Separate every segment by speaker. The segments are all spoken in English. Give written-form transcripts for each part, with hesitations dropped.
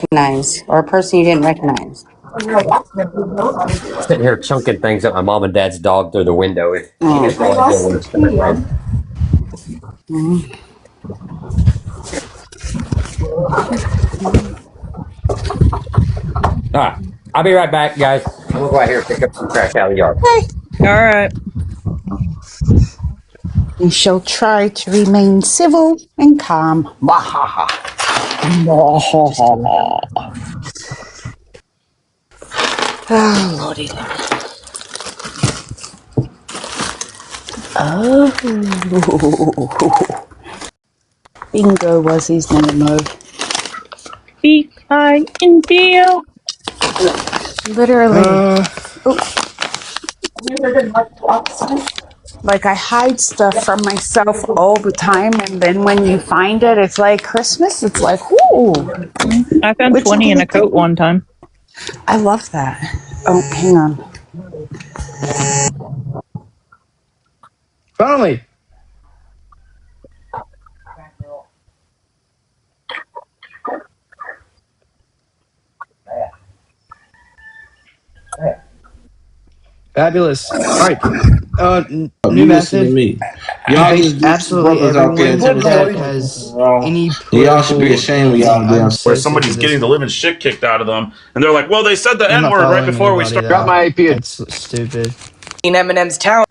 Speaker 1: recognize, or a person you didn't recognize.
Speaker 2: Sitting here chunking things at my mom and dad's dog through the window. All right, I'll be right back, guys. I'm gonna go out here and pick up some trash out of the yard.
Speaker 3: All right.
Speaker 1: We shall try to remain civil and calm. Wahaha. Oh, Lordy. Oh. Bingo was his name of.
Speaker 3: B-I-N-D-O.
Speaker 1: Literally. Like, I hide stuff from myself all the time, and then when you find it, it's like Christmas. It's like, ooh.
Speaker 3: I found 20 in a coat one time.
Speaker 1: I love that. Oh, hang on.
Speaker 4: Finally. Fabulous. All right. New method.
Speaker 5: Y'all just
Speaker 4: absolutely everyone that has any.
Speaker 5: Y'all should be ashamed when y'all do
Speaker 6: where somebody's getting the living shit kicked out of them, and they're like, "Well, they said the N-word right before we started."
Speaker 4: Got my AP. That's stupid.
Speaker 7: In Eminem's town.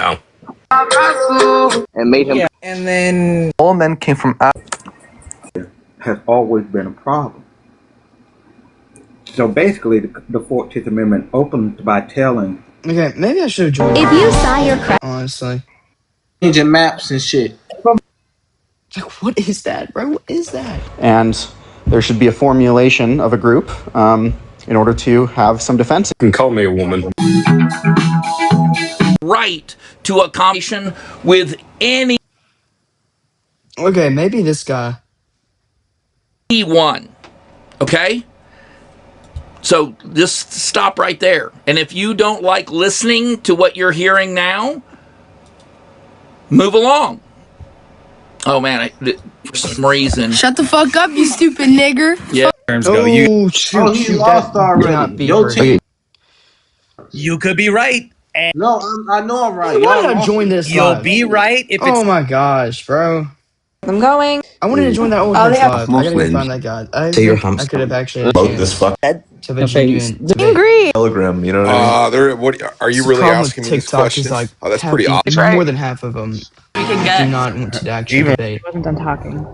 Speaker 5: and made him.
Speaker 7: Yeah. And then
Speaker 8: all men came from
Speaker 9: has always been a problem. So basically, the 14th Amendment opens by telling.
Speaker 4: Okay, maybe I should have joined.
Speaker 10: If you saw your crack,
Speaker 4: honestly,
Speaker 5: Changing maps and shit.
Speaker 4: Like, what is that, bro? What is that?
Speaker 11: And there should be a formulation of a group in order to have some defense.
Speaker 2: You can call me a woman.
Speaker 12: Right to a conversation with any.
Speaker 4: Okay, maybe this guy.
Speaker 12: Anyone. Okay? So just stop right there. And if you don't like listening to what you're hearing now, move along. Oh man, for some reason.
Speaker 10: Shut the fuck up, you stupid nigger.
Speaker 12: Yeah.
Speaker 4: Oh, shoot,
Speaker 5: he lost already. Your team.
Speaker 7: you could be right. And
Speaker 5: No, I know I'm right.
Speaker 4: Why did I join this?
Speaker 7: you'll
Speaker 4: live?
Speaker 7: be right if it's.
Speaker 4: Oh my gosh, bro.
Speaker 10: I'm going.
Speaker 4: I wanted to join that old live. I gotta go find that guy. I could have actually
Speaker 8: this fuck
Speaker 4: to have a genuine
Speaker 10: Angry.
Speaker 8: telegram. You know what I mean? What are you really asking me this
Speaker 4: TikTok
Speaker 8: question?
Speaker 4: is like
Speaker 8: Oh, that's pretty awesome.
Speaker 4: more than half of them do not want to actually debate.
Speaker 3: I wasn't done talking.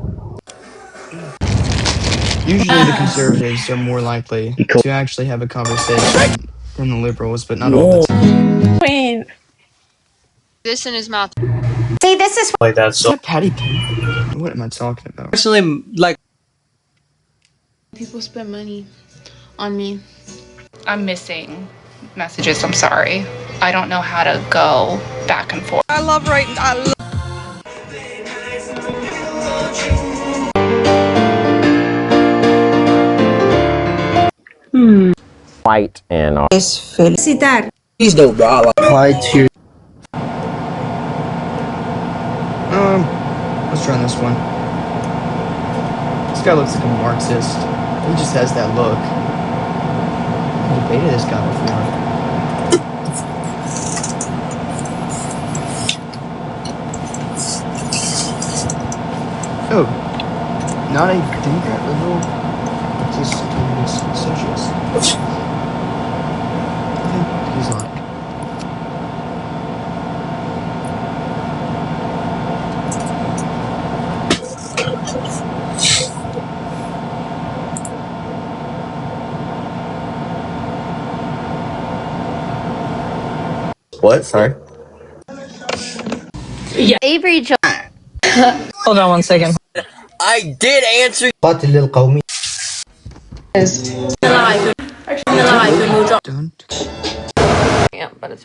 Speaker 4: Usually the conservatives are more likely to actually have a conversation than the liberals, but not all the time.
Speaker 10: Wait.
Speaker 13: This in his mouth.
Speaker 1: See, this is
Speaker 6: Like that.
Speaker 4: Is that Patty Pink? What am I talking about?
Speaker 7: Personally, like.
Speaker 13: People spend money on me.
Speaker 14: I'm missing messages. I'm sorry. I don't know how to go back and forth.
Speaker 7: I love writing.
Speaker 2: White and all.
Speaker 1: Es felicitar.
Speaker 7: Please don't, bro.
Speaker 4: Apply to. Let's run this one. This guy looks like a Marxist. He just has that look. I debated this guy before. Oh, not a Democrat, liberal, just a socialist. Okay, he's not.
Speaker 8: What? Sorry.
Speaker 10: Yeah. Avery jo
Speaker 3: Hold on one second.
Speaker 7: I did answer.
Speaker 4: Don't.
Speaker 10: Yeah, but it's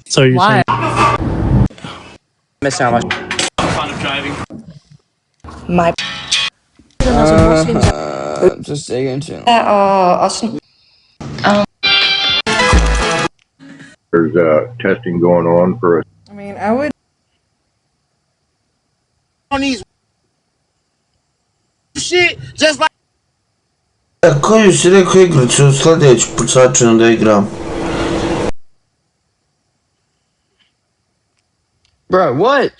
Speaker 3: So you're
Speaker 7: Why?
Speaker 3: saying
Speaker 7: Miss how much?
Speaker 6: Fun of driving.
Speaker 7: My.
Speaker 4: Just digging into.
Speaker 9: There's testing going on for.
Speaker 7: I mean, I would.
Speaker 5: on these shit, just like. Kończ, rekryć, co sledeć, pocaczę, daj gram.
Speaker 4: Bro, what?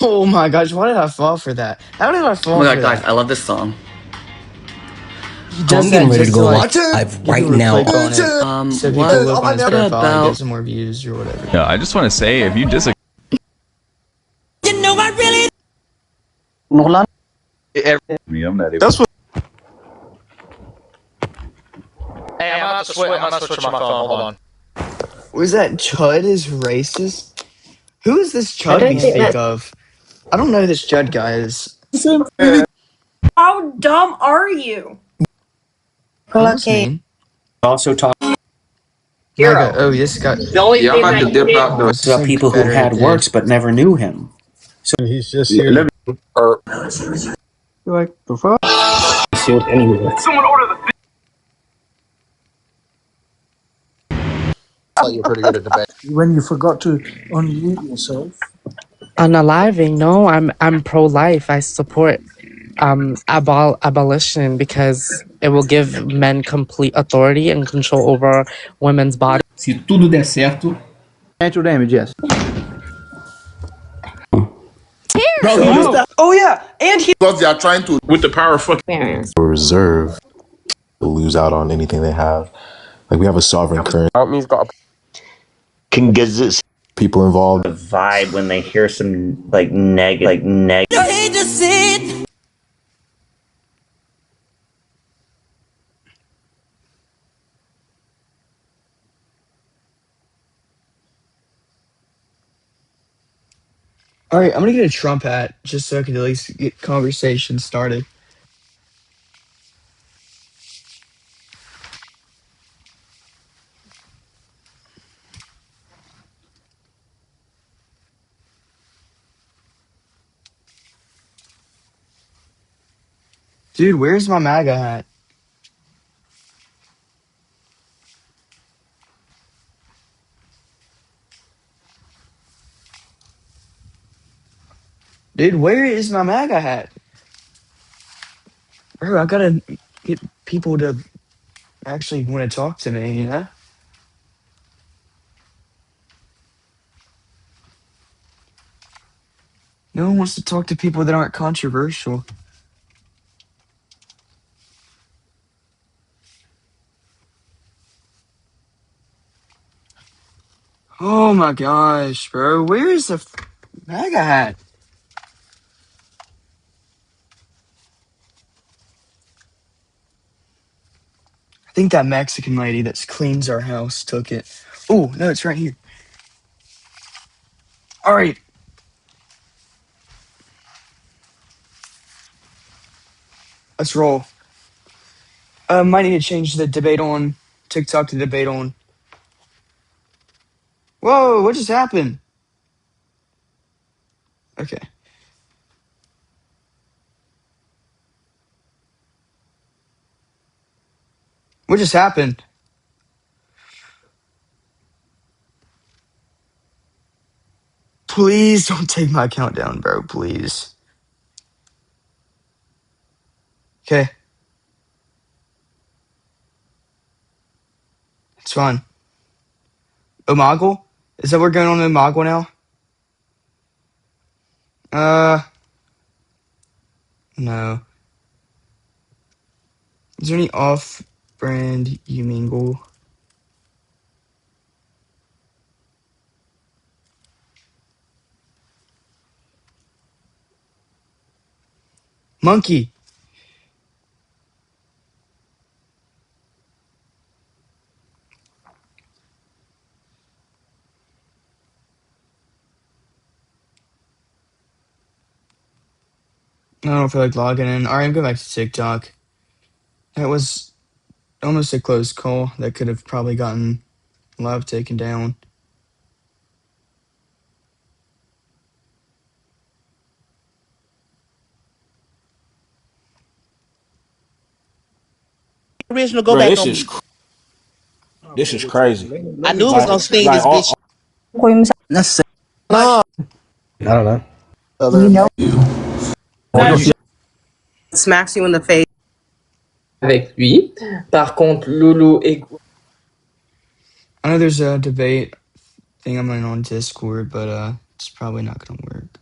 Speaker 4: Oh my gosh, why did I fall for that? How did I fall for that?
Speaker 7: I love this song.
Speaker 4: He does that just to like,
Speaker 7: I've
Speaker 4: get people to click on it, so people look on his profile and
Speaker 7: about-
Speaker 4: get some more views or whatever.
Speaker 15: Yeah, I just want to say, if you disagree.
Speaker 7: You know I really.
Speaker 15: That's what.
Speaker 7: Hey, I'm not switching my phone. Hold on.
Speaker 4: Was that Chud is racist? Who is this Chud we speak of? I don't know who this Chud guy is.
Speaker 10: How dumb are you?
Speaker 4: Okay.
Speaker 2: Also talk
Speaker 4: Oh, this guy.
Speaker 5: The only thing I can dip out those
Speaker 2: about people who had works but never knew him. So
Speaker 9: He's just here.
Speaker 2: You're like, the fuck? Sealed anywhere.
Speaker 5: Someone order the.
Speaker 7: You're pretty good at debate.
Speaker 9: When you forgot to unmute yourself.
Speaker 3: Unaliving, no, I'm pro-life. I support abolition because it will give men complete authority and control over women's bodies.
Speaker 9: Se tudo der certo. Natural damage, yes.
Speaker 7: Oh yeah, and he.
Speaker 6: Because they are trying to, with the power of fucking.
Speaker 15: Reserve will lose out on anything they have. Like we have a sovereign currency.
Speaker 11: Can get this
Speaker 15: People involved.
Speaker 2: Vibe when they hear some like negative.
Speaker 7: You hate to see it.
Speaker 4: All right, I'm gonna get a Trump hat just so I can at least get conversation started. Dude, where's my MAGA hat? Dude, where is my MAGA hat? Bro, I gotta get people to actually want to talk to me, you know? No one wants to talk to people that aren't controversial. Oh my gosh, bro. Where is the MAGA hat? I think that Mexican lady that cleans our house took it. Oh, no, it's right here. All right. Let's roll. Might need to change the debate on TikTok to debate on. Whoa, what just happened? Okay. What just happened? Please don't take my account down, bro. Please. Okay. It's fine. Omegle? Is that what we're going on Omegle now? No. Is there any off-brand Umingle? Monkey. I don't feel like logging in. Alright, I'm going back to TikTok. That was almost a close call. That could have probably gotten Love taken down.
Speaker 5: Original go back on. This is crazy. I knew it was gonna sting this bitch.
Speaker 9: That's I don't know.
Speaker 5: You know.
Speaker 16: Smacks you in the face.
Speaker 3: Avec lui. Par contre, Lulu et
Speaker 4: I know there's a debate thing I'm running on Discord, but it's probably not gonna work.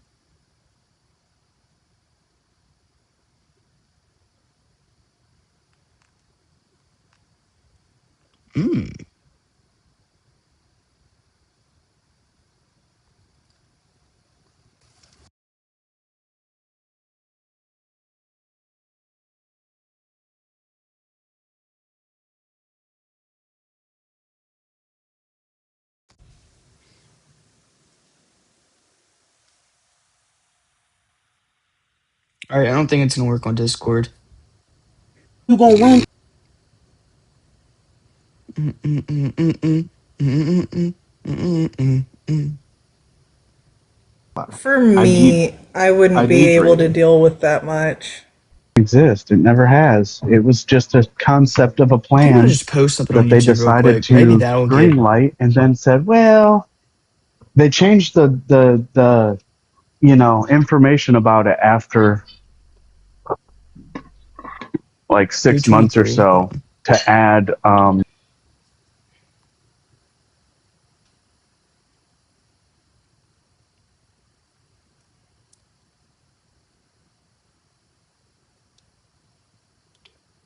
Speaker 4: Alright, I don't think it's gonna work on Discord.
Speaker 16: You gonna win?
Speaker 17: For me, I wouldn't be able to deal with that much.
Speaker 18: Exist. It never has. It was just a concept of a
Speaker 4: I'm
Speaker 18: plan
Speaker 4: gonna just post something
Speaker 18: that
Speaker 4: on
Speaker 18: they
Speaker 4: YouTube real
Speaker 18: decided
Speaker 4: quick.
Speaker 18: to
Speaker 4: Maybe that'll get.
Speaker 18: greenlight and then said, well, they changed the information about it after like 6 months or
Speaker 4: 323.
Speaker 18: so to add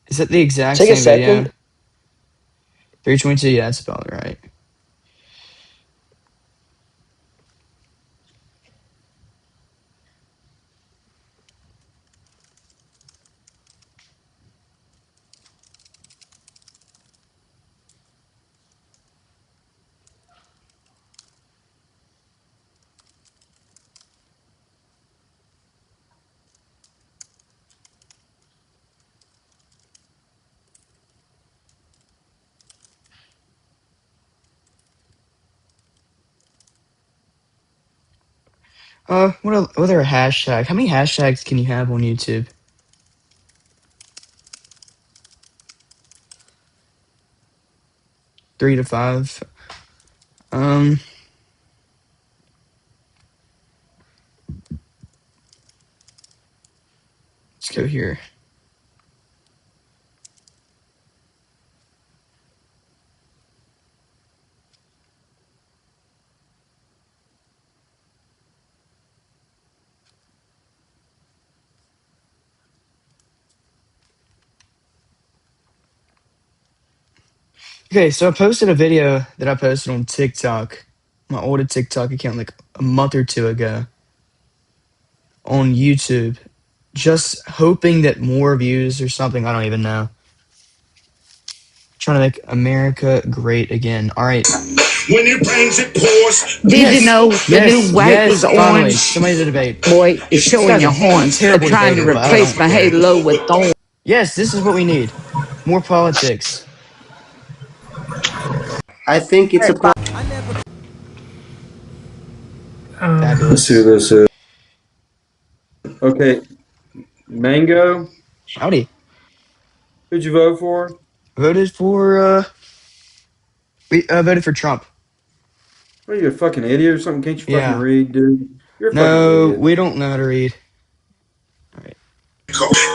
Speaker 4: Is that the exact
Speaker 3: Take a
Speaker 4: same video?
Speaker 3: second.
Speaker 4: 322, yeah, that's about right. What other hashtag? How many hashtags can you have on YouTube? 3 to 5. Let's go here. Okay, so I posted a video that I posted on TikTok, my old TikTok account, like a month or two ago on YouTube, just hoping that more views or something. I don't even know. Trying to make America great again. All right.
Speaker 19: When it rains, it pours.
Speaker 1: Did you know the new white is
Speaker 4: finally.
Speaker 1: orange?
Speaker 4: Somebody did a debate.
Speaker 1: Boy, it's showing your horns. They're trying to replace my halo with thorns.
Speaker 4: Yes, this is what we need. More politics.
Speaker 5: I think it's a pro-
Speaker 4: Fabulous.
Speaker 20: Let's see who this is. Okay, Mango.
Speaker 4: Howdy.
Speaker 20: Who'd you vote for?
Speaker 4: Voted for we voted for Trump.
Speaker 20: What are you, a fucking idiot or something? Can't you
Speaker 4: Yeah.
Speaker 20: fucking read, dude? You're a fucking
Speaker 4: No,
Speaker 20: idiot.
Speaker 4: we don't know how to read.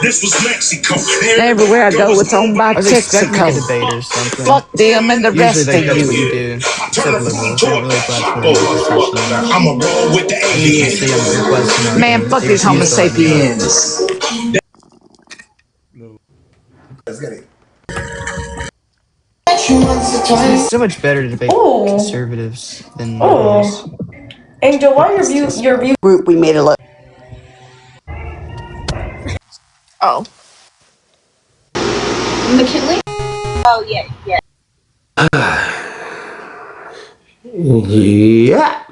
Speaker 19: This was Mexico.
Speaker 1: Everywhere I go, it's owned by
Speaker 4: I was expecting
Speaker 1: Texaco.
Speaker 4: like a debate or something.
Speaker 1: Fuck them and the rest
Speaker 4: Usually
Speaker 1: of
Speaker 4: that's what
Speaker 1: you.
Speaker 4: you do. Except liberals. They don't really platform discussion.
Speaker 19: I'm a roll with the
Speaker 4: And you see I'm requesting
Speaker 1: Man, fuck these Homo sapiens.
Speaker 4: It's so much better to debate conservatives than liberals.
Speaker 10: Angel, why your view
Speaker 16: Group we made a look.
Speaker 13: Oh. McKinley? Oh, yeah, yeah.
Speaker 5: Yeah.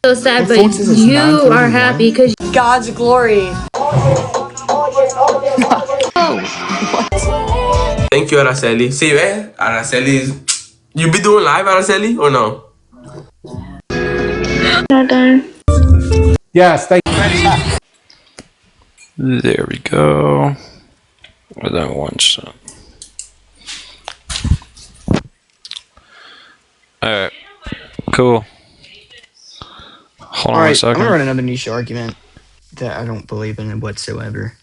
Speaker 13: So sad, but you are happy because
Speaker 10: God's glory.
Speaker 21: Thank you, Araceli. See, Araceli, you be doing live, Araceli, or no?
Speaker 13: not done.
Speaker 2: Yes, thank
Speaker 22: There we go. With that one shot. Alright. Cool. Hold on
Speaker 4: All
Speaker 22: one
Speaker 4: right, I'm
Speaker 22: second.
Speaker 4: gonna run another niche argument that I don't believe in whatsoever.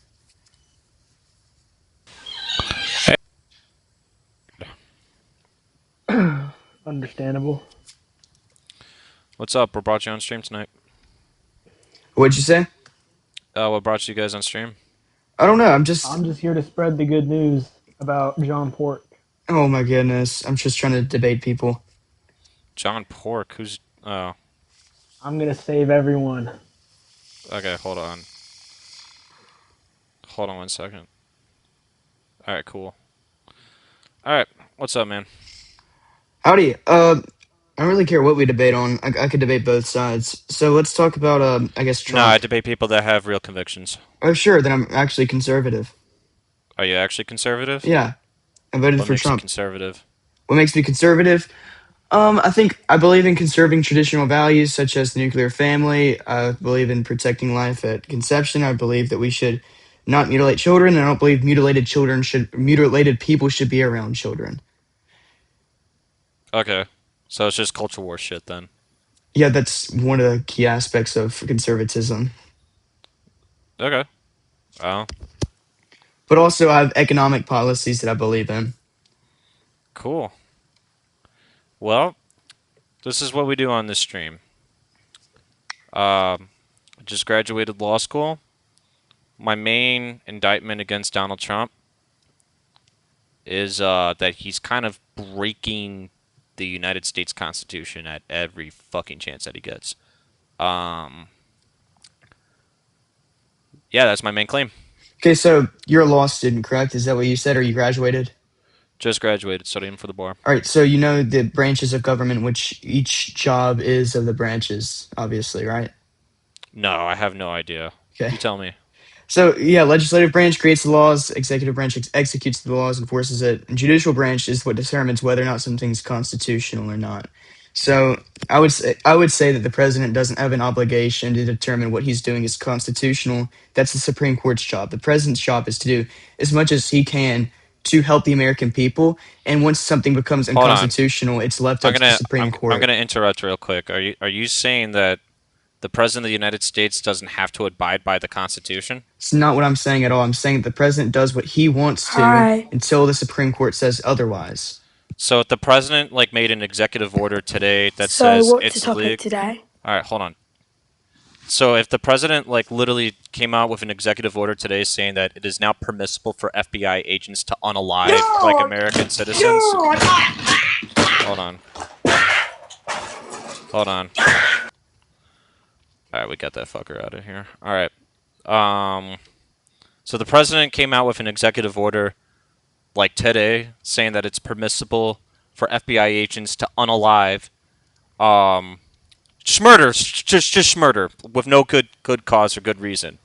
Speaker 12: Understandable.
Speaker 14: What's up? What brought you on stream tonight?
Speaker 4: What'd you say?
Speaker 14: What brought you guys on stream?
Speaker 4: I don't know. I'm just
Speaker 12: here to spread the good news about John Pork.
Speaker 4: Oh my goodness. I'm just trying to debate people.
Speaker 14: John Pork? Who's... Oh.
Speaker 12: I'm gonna save everyone.
Speaker 14: Okay, hold on. Hold on 1 second. Alright, cool. Alright, what's up, man?
Speaker 4: Howdy. I don't really care what we debate on. I could debate both sides. So let's talk about, I guess, Trump.
Speaker 14: No, I debate people that have real convictions.
Speaker 4: Oh, sure. Then I'm actually conservative.
Speaker 14: Are you actually conservative?
Speaker 4: Yeah. I voted
Speaker 14: What
Speaker 4: for
Speaker 14: makes
Speaker 4: Trump.
Speaker 14: you conservative?
Speaker 4: What makes me conservative? I believe in conserving traditional values such as the nuclear family. I believe in protecting life at conception. I believe that we should not mutilate children. I don't believe mutilated people should be around children.
Speaker 14: Okay. So it's just culture war shit then.
Speaker 4: Yeah, that's one of the key aspects of conservatism.
Speaker 14: Okay. Well.
Speaker 4: But also I have economic policies that I believe in.
Speaker 14: Cool. Well, this is what we do on this stream. Just graduated law school. My main indictment against Donald Trump is that he's kind of breaking the United States Constitution at every fucking chance that he gets. Yeah, that's my main claim.
Speaker 4: Okay, so you're a law student, correct? Is that what you said, or you graduated?
Speaker 14: Just graduated, studying for the bar.
Speaker 4: All right, so you know the branches of government, which each job is of the branches, obviously, right?
Speaker 14: No, I have no idea.
Speaker 4: Okay.
Speaker 14: You tell me.
Speaker 4: So, yeah, legislative branch creates the laws, executive branch executes the laws, enforces it, and judicial branch is what determines whether or not something's constitutional or not. So, I would say that the president doesn't have an obligation to determine what he's doing is constitutional. That's the Supreme Court's job. The president's job is to do as much as he can to help the American people, and once something becomes unconstitutional, it's left up to the Supreme Court.
Speaker 14: I'm going to interrupt real quick. Are you saying that the President of the United States doesn't have to abide by the Constitution?
Speaker 4: It's not what I'm saying at all. I'm saying that the president does what he wants to until the Supreme Court says otherwise.
Speaker 14: So if the president made an executive order today that says it's legal
Speaker 10: today?
Speaker 14: All right, hold on. So if the president literally came out with an executive order today saying that it is now permissible for FBI agents to unalive American citizens. Hold on. Hold on. All right, we got that fucker out of here. All right. So the president came out with an executive order today saying that it's permissible for FBI agents to unalive just murder with no good cause or good reason.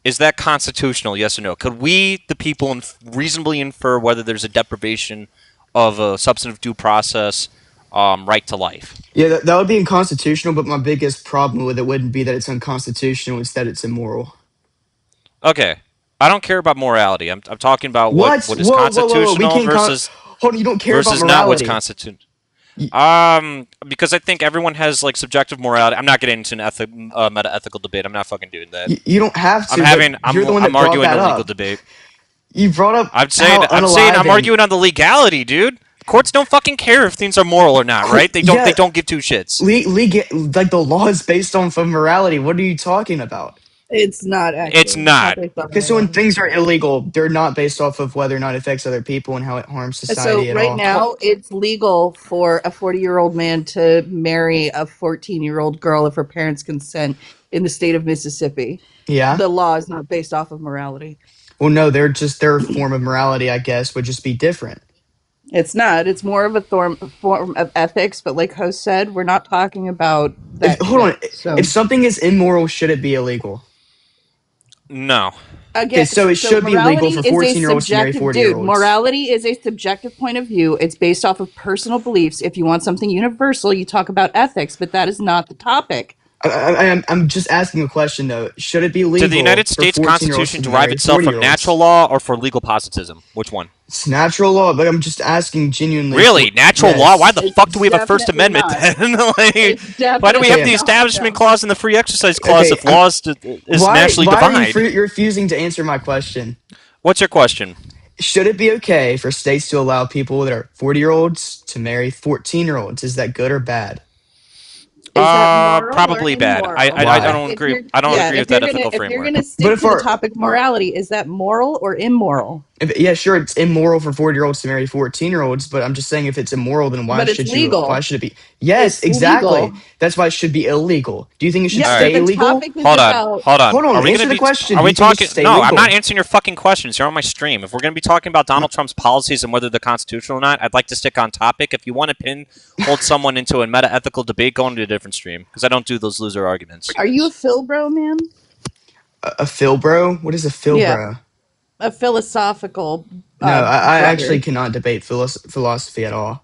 Speaker 14: Is that constitutional, yes or no? Could we, the people, reasonably infer whether there's a deprivation of a substantive due process right to life?
Speaker 4: Yeah, that would be unconstitutional, but my biggest problem with it wouldn't be that it's unconstitutional, it's that it's immoral.
Speaker 14: Okay. I don't care about morality. I'm talking about what is constitutional versus
Speaker 4: hold on, you don't care about
Speaker 14: versus
Speaker 4: morality.
Speaker 14: Not what's constitutional. Because I think everyone has subjective morality. I'm not getting into an meta-ethical debate. I'm not fucking doing that.
Speaker 4: You don't have to.
Speaker 14: I'm arguing a legal debate.
Speaker 4: You brought up.
Speaker 14: I'm arguing on the legality, dude. Courts don't fucking care if things are moral or not, right? They don't. They don't give two shits.
Speaker 4: The law is based on morality. What are you talking about?
Speaker 17: It's not actually.
Speaker 14: It's not.
Speaker 4: Okay, so when things are illegal, they're not based off of whether or not it affects other people and how it harms society at all.
Speaker 17: So right now, it's legal for a 40-year-old man to marry a 14-year-old girl if her parents consent in the state of Mississippi.
Speaker 4: Yeah.
Speaker 17: The law is not based off of morality.
Speaker 4: Well, no, their form of morality, I guess, would just be different.
Speaker 17: It's not. It's more of a form of ethics, but like host said, we're not talking about that.
Speaker 4: Hold on. If something is immoral, should it be illegal?
Speaker 14: No.
Speaker 17: Again,
Speaker 4: so it should be legal for 14-year-olds to marry 40-year-olds.
Speaker 17: Dude, morality is a subjective point of view. It's based off of personal beliefs. If you want something universal, you talk about ethics, but that is not the topic.
Speaker 4: I'm just asking a question though. Should it be legal
Speaker 14: Did the United
Speaker 4: for
Speaker 14: States
Speaker 4: 14-year-olds
Speaker 14: Constitution
Speaker 4: to
Speaker 14: derive
Speaker 4: marry
Speaker 14: itself from
Speaker 4: 40-year-olds?
Speaker 14: natural law or for legal positivism? Which one?
Speaker 4: It's natural law, but I'm just asking genuinely.
Speaker 14: Really? Natural law? Why the
Speaker 17: It's
Speaker 14: fuck do we have a First
Speaker 17: definitely
Speaker 14: Amendment
Speaker 17: not.
Speaker 14: then?
Speaker 17: It's
Speaker 14: Why do we have
Speaker 17: definitely
Speaker 14: the
Speaker 17: not,
Speaker 14: Establishment
Speaker 17: no.
Speaker 14: Clause and the Free Exercise Clause if laws is naturally
Speaker 4: why
Speaker 14: divine?
Speaker 4: are you refusing to answer my question?
Speaker 14: What's your question?
Speaker 4: Should it be okay for states to allow people that are 40-year-olds to marry 14-year-olds? Is that good or bad?
Speaker 14: Probably bad. I don't agree. I don't agree with that ethical
Speaker 17: If you're
Speaker 14: framework.
Speaker 17: gonna stick to the topic of morality, is that moral or immoral?
Speaker 4: Yeah, sure, it's immoral for 40-year-olds to marry 14-year-olds, but I'm just saying if it's immoral, then why
Speaker 17: But it's
Speaker 4: should
Speaker 17: legal.
Speaker 4: Why should it be? Yes,
Speaker 17: It's
Speaker 4: exactly.
Speaker 17: legal.
Speaker 4: That's why it should be illegal. Do you think it should
Speaker 17: Yeah,
Speaker 4: stay
Speaker 17: but the
Speaker 4: illegal?
Speaker 17: topic is about-
Speaker 14: Hold on.
Speaker 4: Hold on.
Speaker 14: Are we
Speaker 4: Answer
Speaker 14: gonna
Speaker 4: the
Speaker 14: be,
Speaker 4: question.
Speaker 14: Are
Speaker 4: Do
Speaker 14: we
Speaker 4: you think it
Speaker 14: talking?
Speaker 4: should stay
Speaker 14: No, I'm
Speaker 4: legal?
Speaker 14: not answering your fucking questions. You're on my stream. If we're going to be talking about Donald Trump's policies and whether they're constitutional or not, I'd like to stick on topic. If you want to hold someone into a meta-ethical debate, go into a different stream because I don't do those loser arguments.
Speaker 17: Are you a Philbro man?
Speaker 4: A Philbro? What is a Philbro?
Speaker 17: Yeah. A philosophical.
Speaker 4: No, I
Speaker 17: brother.
Speaker 4: actually cannot debate philosophy at all.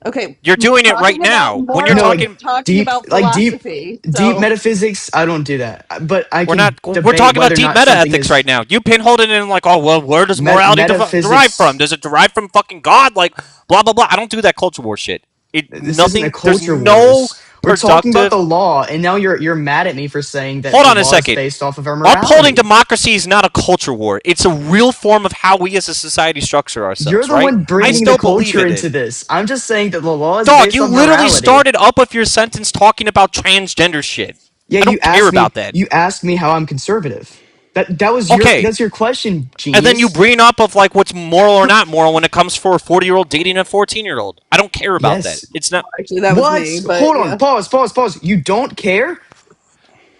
Speaker 17: Okay.
Speaker 14: You're doing it right
Speaker 17: talking
Speaker 14: now.
Speaker 17: about
Speaker 14: When you're
Speaker 17: moral,
Speaker 14: talking
Speaker 17: talking about philosophy.
Speaker 4: deep metaphysics, I don't do that. But I
Speaker 14: We're
Speaker 4: can
Speaker 14: not.
Speaker 4: debate
Speaker 14: We're talking
Speaker 4: whether
Speaker 14: about
Speaker 4: or
Speaker 14: deep
Speaker 4: not
Speaker 14: meta
Speaker 4: something
Speaker 14: ethics
Speaker 4: is-
Speaker 14: right now. You pinholed it in like, oh well, where does morality
Speaker 4: metaphysics-
Speaker 14: derive from? Does it derive from fucking God? Like blah blah blah. I don't do that culture war shit.
Speaker 4: This
Speaker 14: Nothing.
Speaker 4: isn't a culture
Speaker 14: There's no
Speaker 4: wars. We're talking about
Speaker 14: productive.
Speaker 4: the law, and now you're mad at me for saying that
Speaker 14: Hold
Speaker 4: the
Speaker 14: on a
Speaker 4: law is
Speaker 14: second.
Speaker 4: based off of our morality.
Speaker 14: Upholding democracy is not a culture war. It's a real form of how we as a society structure ourselves.
Speaker 4: You're the
Speaker 14: right?
Speaker 4: one
Speaker 14: I
Speaker 4: bringing
Speaker 14: still
Speaker 4: the culture
Speaker 14: believe in
Speaker 4: into
Speaker 14: it.
Speaker 4: this. I'm just saying that the law is
Speaker 14: Dog,
Speaker 4: based
Speaker 14: you
Speaker 4: on
Speaker 14: literally
Speaker 4: morality.
Speaker 14: started up with your sentence talking about transgender shit.
Speaker 4: Yeah,
Speaker 14: I don't
Speaker 4: you
Speaker 14: care
Speaker 4: asked
Speaker 14: about
Speaker 4: me,
Speaker 14: that.
Speaker 4: You asked me how I'm conservative. That was
Speaker 14: Okay.
Speaker 4: that's your question, genius.
Speaker 14: And then you bring up of like what's moral or not moral when it comes for a 40-year-old dating a 14-year-old. I don't care about
Speaker 4: Yes.
Speaker 14: that. It's not.
Speaker 17: Actually, that was
Speaker 4: what?
Speaker 17: me. But
Speaker 4: Hold
Speaker 17: yeah.
Speaker 4: on. Pause. You don't care?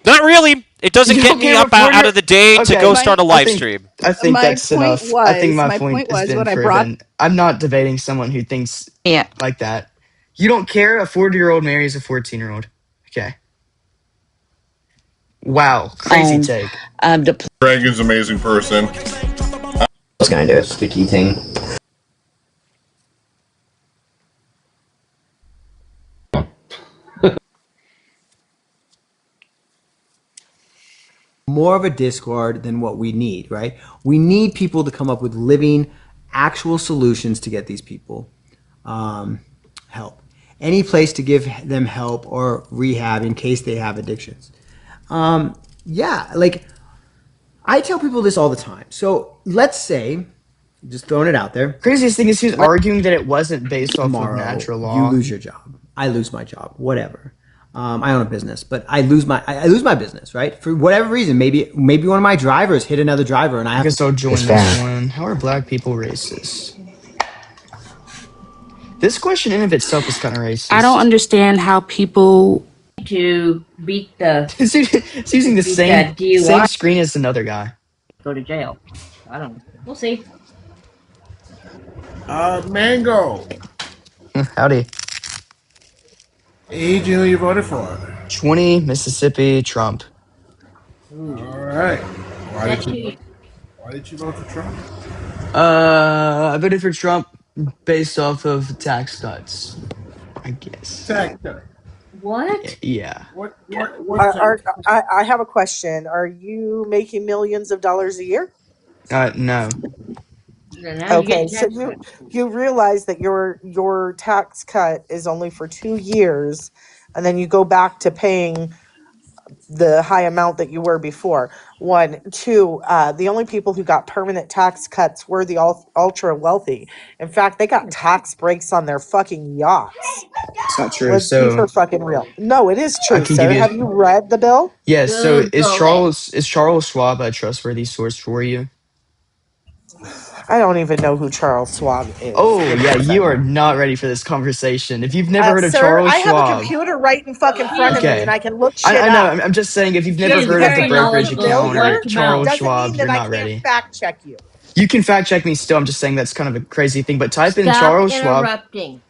Speaker 14: Not really. It doesn't
Speaker 4: You
Speaker 14: get
Speaker 4: don't
Speaker 14: me
Speaker 4: care
Speaker 14: up
Speaker 4: about
Speaker 14: out of the day to
Speaker 4: Okay.
Speaker 14: go start a live
Speaker 4: I think-
Speaker 14: stream.
Speaker 4: I think
Speaker 17: My
Speaker 4: that's
Speaker 17: point
Speaker 4: enough. I think
Speaker 17: was-
Speaker 4: my
Speaker 17: my
Speaker 4: point
Speaker 17: point
Speaker 4: has
Speaker 17: was
Speaker 4: been
Speaker 17: when I
Speaker 4: proven.
Speaker 17: brought-
Speaker 4: I'm not debating someone who thinks like that. You don't care a 40-year-old marries a 14-year-old. Okay. Wow. Crazy take.
Speaker 6: Reagan's an amazing person.
Speaker 2: I was gonna do a sticky thing.
Speaker 8: More of a discord than what we need, right? We need people to come up with living, actual solutions to get these people help. Any place to give them help or rehab in case they have addictions. Yeah, like I tell people this all the time. So let's say, just throwing it out there.
Speaker 4: Craziest thing is he's arguing that it wasn't based off of
Speaker 8: Tomorrow,
Speaker 4: natural law.
Speaker 8: you lose your job. I lose my job. Whatever. I own a business, but I lose my business, right? For whatever reason, maybe one of my drivers hit another driver, and I have
Speaker 4: I guess
Speaker 8: to
Speaker 4: I'll join this one. How are black people racist? This question in of itself is kind of racist.
Speaker 1: I don't understand how people
Speaker 23: to beat the
Speaker 4: It's using the
Speaker 23: beat
Speaker 4: same
Speaker 23: that DUI.
Speaker 4: same screen as another guy.
Speaker 23: Go to jail. I don't know. We'll see.
Speaker 24: Mango.
Speaker 4: Howdy.
Speaker 24: Age and who you voted for?
Speaker 4: 20 Mississippi Trump.
Speaker 24: All right. Why did you vote for Trump?
Speaker 4: I voted for Trump based off of tax cuts. I guess.
Speaker 24: Tax cut.
Speaker 23: What?
Speaker 4: Yeah.
Speaker 24: What
Speaker 25: I have a question. Are you making millions of dollars a year?
Speaker 4: No.
Speaker 25: Okay, so you realize that your tax cut is only for 2 years, and then you go back to paying the high amount that you were before. 1, 2. The only people who got permanent tax cuts were the ultra wealthy. In fact, they got tax breaks on their fucking yachts.
Speaker 4: It's not true.
Speaker 25: Let's be for fucking real. No, it is true,
Speaker 4: can
Speaker 25: sir.
Speaker 4: give you-
Speaker 25: Have you read the bill?
Speaker 4: Yes. So
Speaker 25: Good
Speaker 4: is
Speaker 25: going.
Speaker 4: Charles Schwab a trustworthy source for you?
Speaker 25: I don't even know who Charles Schwab is.
Speaker 4: Oh yeah, you are not ready for this conversation. If you've never heard of
Speaker 25: Sir,
Speaker 4: Charles
Speaker 25: I have a
Speaker 4: Schwab,
Speaker 25: computer right in fucking front of me,
Speaker 4: Okay.
Speaker 25: and I can look shit
Speaker 4: I know.
Speaker 25: up.
Speaker 4: I'm just saying, if you've
Speaker 25: She
Speaker 4: never
Speaker 25: is
Speaker 4: heard of the
Speaker 25: very
Speaker 4: brokerage
Speaker 25: knowledgeable.
Speaker 4: account or
Speaker 25: Word of
Speaker 4: Charles
Speaker 25: mouth.
Speaker 4: Schwab,
Speaker 25: Doesn't
Speaker 4: you're
Speaker 25: mean that
Speaker 4: not
Speaker 25: I
Speaker 4: ready.
Speaker 25: can't fact check you.
Speaker 4: You can fact check me still. I'm just saying that's kind of a crazy thing. But type in
Speaker 23: Stop
Speaker 4: Charles Schwab.
Speaker 23: interrupting.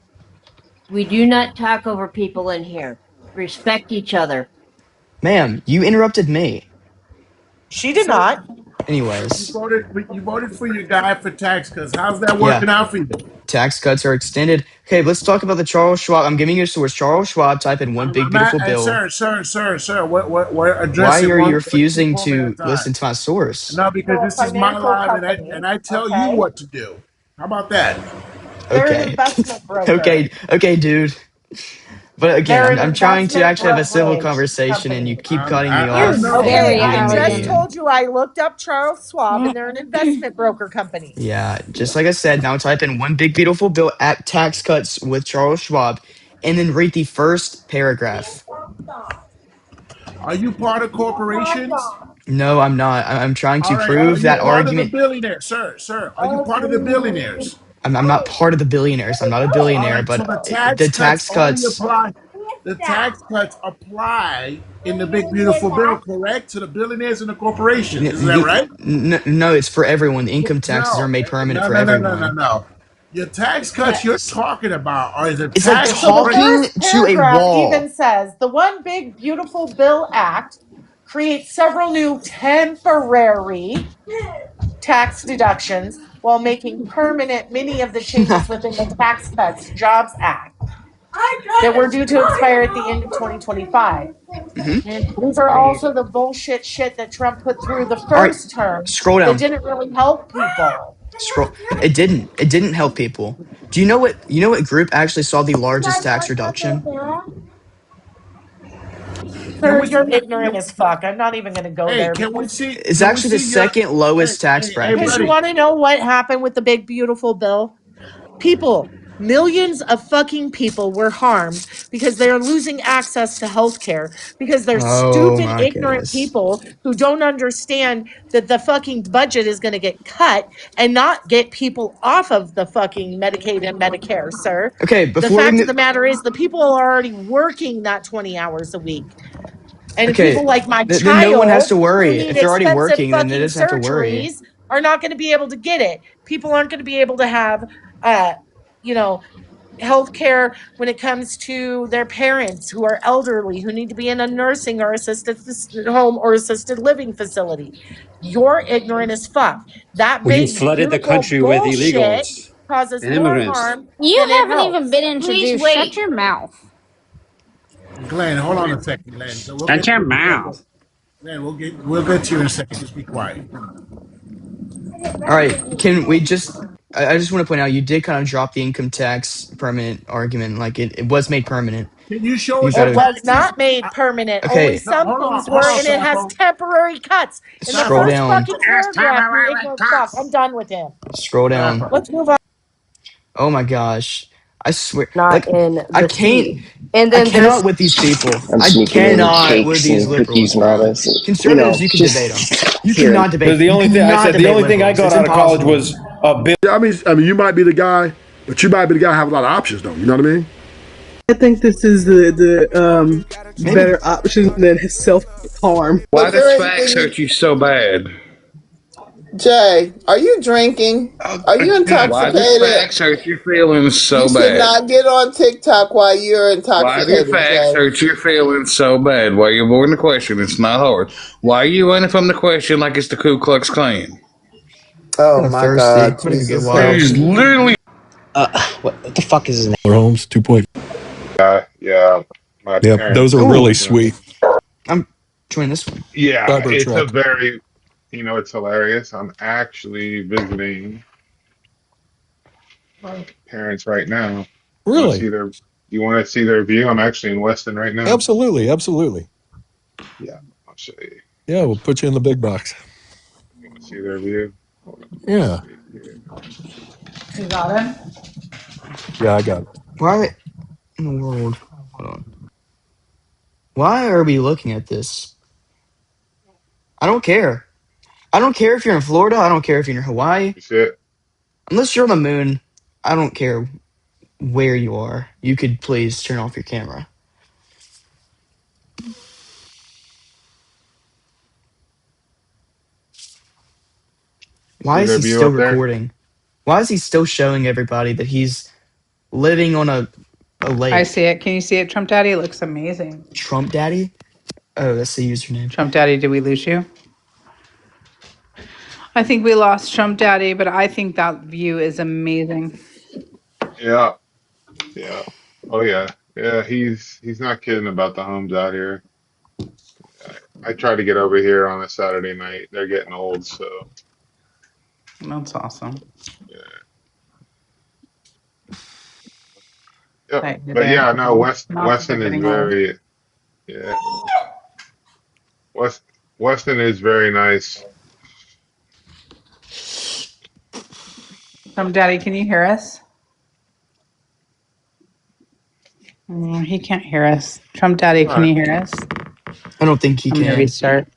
Speaker 23: We do not talk over people in here. Respect each other.
Speaker 4: Ma'am, you interrupted me.
Speaker 25: She did not.
Speaker 4: Anyways,
Speaker 24: You voted for your guy for tax cuts. How's that working out for you?
Speaker 4: tax cuts are extended. Okay, let's talk about the Charles Schwab. I'm giving you a source. Charles Schwab. Type in one big beautiful bill.
Speaker 24: Sir. We're
Speaker 4: Why
Speaker 24: addressing
Speaker 4: are you
Speaker 24: one
Speaker 4: refusing
Speaker 24: moment at
Speaker 4: to
Speaker 24: a time.
Speaker 4: listen to my source?
Speaker 24: No, because
Speaker 25: They're a
Speaker 24: this is my
Speaker 25: financial
Speaker 24: live,
Speaker 25: company,
Speaker 24: and I tell you what to do. How about that?
Speaker 25: They're an
Speaker 4: Okay.
Speaker 25: investment broker.
Speaker 4: okay, dude. But again,
Speaker 25: They're an
Speaker 4: I'm trying to
Speaker 25: investment
Speaker 4: actually have a civil
Speaker 25: brokerage
Speaker 4: conversation, and you
Speaker 25: company.
Speaker 4: keep cutting me
Speaker 24: I
Speaker 4: off.
Speaker 24: know.
Speaker 25: Okay,
Speaker 4: and
Speaker 25: I
Speaker 4: getting
Speaker 25: just
Speaker 4: mean.
Speaker 25: told you I looked up Charles Schwab and they're an investment broker company.
Speaker 4: Yeah, just like I said, now type in one big beautiful bill at tax cuts with Charles Schwab, and then read the first paragraph.
Speaker 24: Are you part of corporations?
Speaker 4: No, I'm not. I'm trying to
Speaker 24: All right. Are
Speaker 4: prove
Speaker 24: you
Speaker 4: that
Speaker 24: part of the
Speaker 4: argument.
Speaker 24: billionaires, sir? Are you part of the billionaires?
Speaker 4: I'm not part of the billionaires. I'm not a
Speaker 24: All
Speaker 4: billionaire,
Speaker 24: right. So
Speaker 4: but
Speaker 24: the
Speaker 4: the
Speaker 24: tax cuts
Speaker 4: tax
Speaker 24: only
Speaker 4: cuts.
Speaker 24: apply. The tax cuts apply in the big beautiful bill, correct? To the billionaires and the corporations. Is that right?
Speaker 4: No, it's for everyone. The income taxes are
Speaker 24: No.
Speaker 4: made permanent for everyone.
Speaker 24: No. Your tax cuts you're talking about are the
Speaker 4: It's like
Speaker 24: tax.
Speaker 25: So the
Speaker 4: talking
Speaker 25: first
Speaker 4: to a
Speaker 25: paragraph
Speaker 4: wall.
Speaker 25: even says the One Big Beautiful Bill Act creates several new temporary tax deductions while making permanent many of the changes within the Tax Cuts Jobs Act that were due to expire at the end of 2025. These are also the bullshit shit that Trump put through the first term
Speaker 4: Scroll
Speaker 25: that
Speaker 4: down.
Speaker 25: didn't really help people.
Speaker 4: Scroll. It didn't help people. Do you know what group actually saw the largest tax reduction?
Speaker 25: Sir, you're ignorant as fuck. I'm not even going to go
Speaker 24: Hey,
Speaker 25: there.
Speaker 24: can we see?
Speaker 4: It's actually the second lowest tax bracket.
Speaker 25: Because you want to know what happened with the Big Beautiful Bill? People, millions of fucking people were harmed because they're losing access to health care because they're stupid, ignorant people who don't understand that the fucking budget is going to get cut and not get people off of the fucking Medicaid and Medicare, sir.
Speaker 4: Okay,
Speaker 25: The
Speaker 4: before
Speaker 25: fact
Speaker 4: we
Speaker 25: of the matter is the people are already working that 20 hours a week. And
Speaker 4: Okay,
Speaker 25: people like my
Speaker 4: then
Speaker 25: child
Speaker 4: no one has to
Speaker 25: who
Speaker 4: worry.
Speaker 25: need
Speaker 4: If they're already
Speaker 25: expensive
Speaker 4: working, then they
Speaker 25: fucking
Speaker 4: doesn't have to worry.
Speaker 25: surgeries are not going to be able to get it. People aren't going to be able to have, health care when it comes to their parents who are elderly, who need to be in a nursing or assisted home or assisted living facility. You're ignorant as fuck. That
Speaker 2: Well, you
Speaker 25: big
Speaker 2: flooded the
Speaker 25: beautiful
Speaker 2: country with
Speaker 25: bullshit
Speaker 2: illegals
Speaker 25: causes
Speaker 2: and
Speaker 25: more
Speaker 2: immigrants.
Speaker 25: harm.
Speaker 13: You
Speaker 25: than it
Speaker 13: haven't
Speaker 25: helps.
Speaker 13: even been introduced. Shut your mouth.
Speaker 24: Glenn, hold on a second, Glenn. So we'll
Speaker 2: Shut your mouth.
Speaker 24: Glenn, we'll get to you in a second. Just be quiet.
Speaker 4: All right, can we just? I just want to point out you did kind of drop the income tax permanent argument. Like it was made permanent.
Speaker 24: Can you show
Speaker 4: You
Speaker 24: us?
Speaker 4: gotta-
Speaker 25: It was not made permanent.
Speaker 4: Okay.
Speaker 25: Only some
Speaker 24: No, hold
Speaker 25: things
Speaker 24: on,
Speaker 25: were,
Speaker 24: hold on,
Speaker 25: and it has
Speaker 24: Safo.
Speaker 25: temporary cuts. In the
Speaker 4: Scroll
Speaker 25: first
Speaker 4: down.
Speaker 25: fucking paragraph, you ignorant fuck. I'm done with him.
Speaker 4: Scroll down.
Speaker 25: Let's move on.
Speaker 4: Oh my gosh! I swear,
Speaker 10: Not
Speaker 4: like
Speaker 10: in the
Speaker 4: I can't.
Speaker 10: sea. And then
Speaker 4: I cannot with these people.
Speaker 7: I'm
Speaker 4: I
Speaker 7: sneaking in
Speaker 4: cannot with
Speaker 7: cakes
Speaker 4: these
Speaker 7: and
Speaker 4: liberals.
Speaker 7: cookies and all this.
Speaker 4: Conservatives, you can
Speaker 7: just
Speaker 4: debate them. You
Speaker 7: hear it.
Speaker 4: cannot debate.
Speaker 2: Because the only
Speaker 4: you
Speaker 2: thing I
Speaker 4: cannot
Speaker 2: said, the
Speaker 4: debate
Speaker 2: only thing I
Speaker 4: liberals.
Speaker 2: got
Speaker 4: It's
Speaker 2: out of college
Speaker 4: impossible.
Speaker 2: was a bill.
Speaker 24: Yeah, I mean, you might be the guy, but you might be the guy who have a lot of options, though. You know what I mean?
Speaker 9: I think this is the better option than his self-harm.
Speaker 11: Why does facts hurt you so bad?
Speaker 5: Jay, are you drinking? Are you
Speaker 11: Why
Speaker 5: intoxicated?
Speaker 11: does facts hurt your feelings so
Speaker 5: You
Speaker 11: bad?
Speaker 5: should not get on TikTok while you're
Speaker 11: Why do
Speaker 5: intoxicated,
Speaker 11: facts
Speaker 5: Jay.
Speaker 11: hurt your feelings so bad? Why you avoiding the question? It's not hard. Why are you running from the question like it's the Ku Klux Klan?
Speaker 5: Oh my God, Jesus.
Speaker 11: He's literally.
Speaker 7: What the fuck is his name?
Speaker 6: Holmes 2.0.
Speaker 15: Yeah. My
Speaker 6: Yep,
Speaker 15: parents-
Speaker 6: those are really sweet.
Speaker 4: I'm joining this one.
Speaker 15: Yeah, it's a
Speaker 6: Cybertruck.
Speaker 15: very, it's hilarious. I'm actually visiting my parents right now.
Speaker 6: Really?
Speaker 15: You want to see their view? I'm actually in Weston right now.
Speaker 6: Absolutely.
Speaker 15: Yeah, I'll show you.
Speaker 6: Yeah, we'll put you in the big box.
Speaker 15: You want to see their view? Hold on.
Speaker 6: Yeah.
Speaker 25: You got him?
Speaker 6: Yeah, I got it.
Speaker 4: Why in the world? Hold on. Why are we looking at this? I don't care. I don't care if you're in Florida. I don't care if you're in Hawaii.
Speaker 15: You see it?
Speaker 4: Unless you're on the moon, I don't care where you are. You could please turn off your camera. Why
Speaker 15: See
Speaker 4: is
Speaker 15: their
Speaker 4: he
Speaker 15: view
Speaker 4: still
Speaker 15: up there?
Speaker 4: recording? Why is he still showing everybody that he's living on a lake?
Speaker 18: I see it. Can you see it, Trump Daddy? It looks amazing.
Speaker 4: Trump Daddy? Oh, that's the username.
Speaker 18: Trump Daddy, did we lose you? I think we lost Trump Daddy, but I think that view is amazing.
Speaker 15: Yeah, yeah. Oh yeah, yeah. He's not kidding about the homes out here. I try to get over here on a Saturday night. They're getting old, so
Speaker 18: That's awesome.
Speaker 15: yeah.
Speaker 18: That you're
Speaker 15: But
Speaker 18: there
Speaker 15: yeah,
Speaker 18: for
Speaker 15: no.
Speaker 18: them. Not that they're
Speaker 15: Weston is
Speaker 18: getting old.
Speaker 15: very yeah. Weston is very nice.
Speaker 18: Daddy, can you hear us? He can't hear us. Trump Daddy, can you hear us?
Speaker 4: I don't think he
Speaker 18: I'm gonna
Speaker 4: can.
Speaker 18: restart.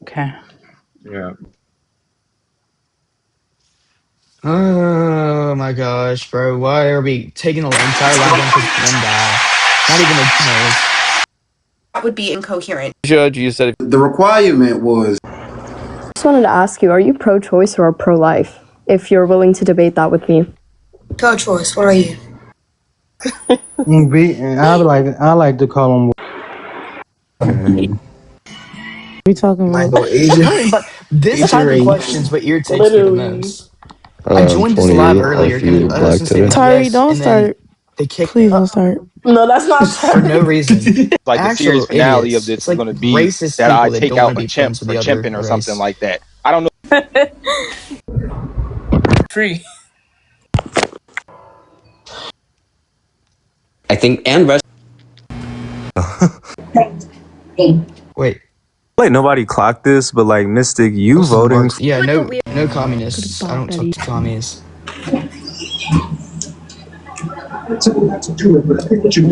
Speaker 18: Okay.
Speaker 15: Yeah.
Speaker 4: Oh my gosh, bro. Why are we taking the entire line down because one guy? Not even a
Speaker 3: That would be incoherent.
Speaker 22: Judge, you said
Speaker 16: The requirement was.
Speaker 19: I just wanted to ask you, are you pro-choice or pro-life? If you're willing to debate that with me.
Speaker 3: Pro-choice. What are you?
Speaker 20: I like to call them. We talking about?
Speaker 4: but this
Speaker 20: Asian
Speaker 4: type of
Speaker 20: race.
Speaker 4: questions what irritates me the most. I joined this
Speaker 22: 28.
Speaker 4: live
Speaker 22: I
Speaker 4: earlier
Speaker 22: feel
Speaker 4: and I was
Speaker 22: black
Speaker 4: gonna say
Speaker 22: today.
Speaker 20: Tyree,
Speaker 4: yes,
Speaker 20: don't
Speaker 4: and then
Speaker 20: start.
Speaker 4: they kicked
Speaker 20: Please don't start.
Speaker 25: No, that's not
Speaker 4: for no reason.
Speaker 22: Like the series
Speaker 4: Actual
Speaker 22: finale
Speaker 4: idiots.
Speaker 22: of this
Speaker 4: It's
Speaker 22: is
Speaker 4: like
Speaker 22: going to be
Speaker 4: racist
Speaker 22: that I
Speaker 4: people that
Speaker 22: take
Speaker 4: don't want
Speaker 22: out
Speaker 4: to
Speaker 22: a
Speaker 4: be
Speaker 22: chimp
Speaker 4: friends with
Speaker 22: for
Speaker 4: the other
Speaker 22: chimping or
Speaker 4: race.
Speaker 22: something like that. I don't know.
Speaker 3: Free.
Speaker 7: I think and rest.
Speaker 4: Wait.
Speaker 21: Like nobody clocked this, but like Mystic, you voting?
Speaker 4: Yeah, no communists. I don't talk to commies.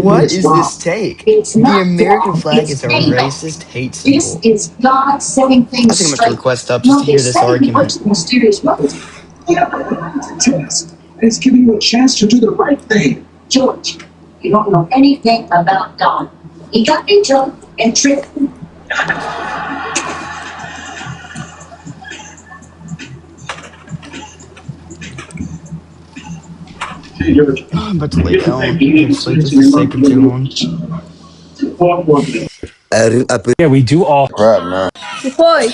Speaker 4: What is this take? The American flag is a racist hate symbol.
Speaker 26: This is God setting
Speaker 4: I
Speaker 26: things
Speaker 4: think I'm gonna have to
Speaker 26: straight.
Speaker 4: request up just to hear this argument.
Speaker 26: Mysterious weapons. It's giving you a chance to do the right thing. George, you don't know anything about God. He got into and tricked.
Speaker 4: I'm about to lay down. Sleep this is taking too long.
Speaker 21: Yeah, we do all crap, man.
Speaker 19: Boy.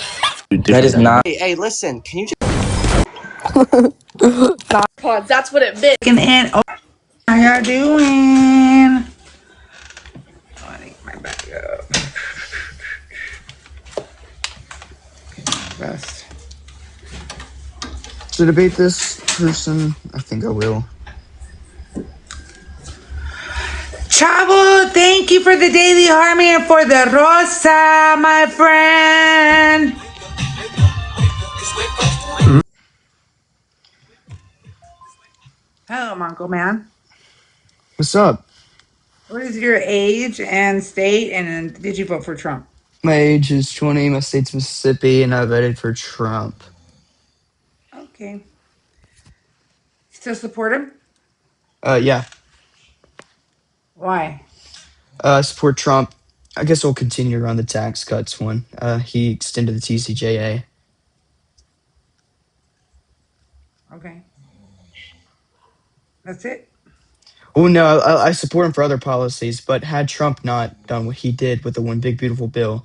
Speaker 7: That is not.
Speaker 25: Hey, listen. Can you just?
Speaker 3: Pods. That's what it meant.
Speaker 27: How y'all doing? I need my back up.
Speaker 4: Best. To debate this person, I think I will.
Speaker 27: Chavo, thank you for the daily harmony and for the rosa, my friend. Hello, Monko Man.
Speaker 4: What's up?
Speaker 27: What is your age and state, and did you vote for Trump?
Speaker 4: My age is 20, my state's Mississippi, and I voted for Trump.
Speaker 27: Okay. Still support him?
Speaker 4: Yeah.
Speaker 27: Why?
Speaker 4: Support Trump. I guess we'll continue to run the tax cuts one. He extended the TCJA.
Speaker 27: Okay. That's it?
Speaker 4: Well, no, I support him for other policies, but had Trump not done what he did with the One Big Beautiful Bill,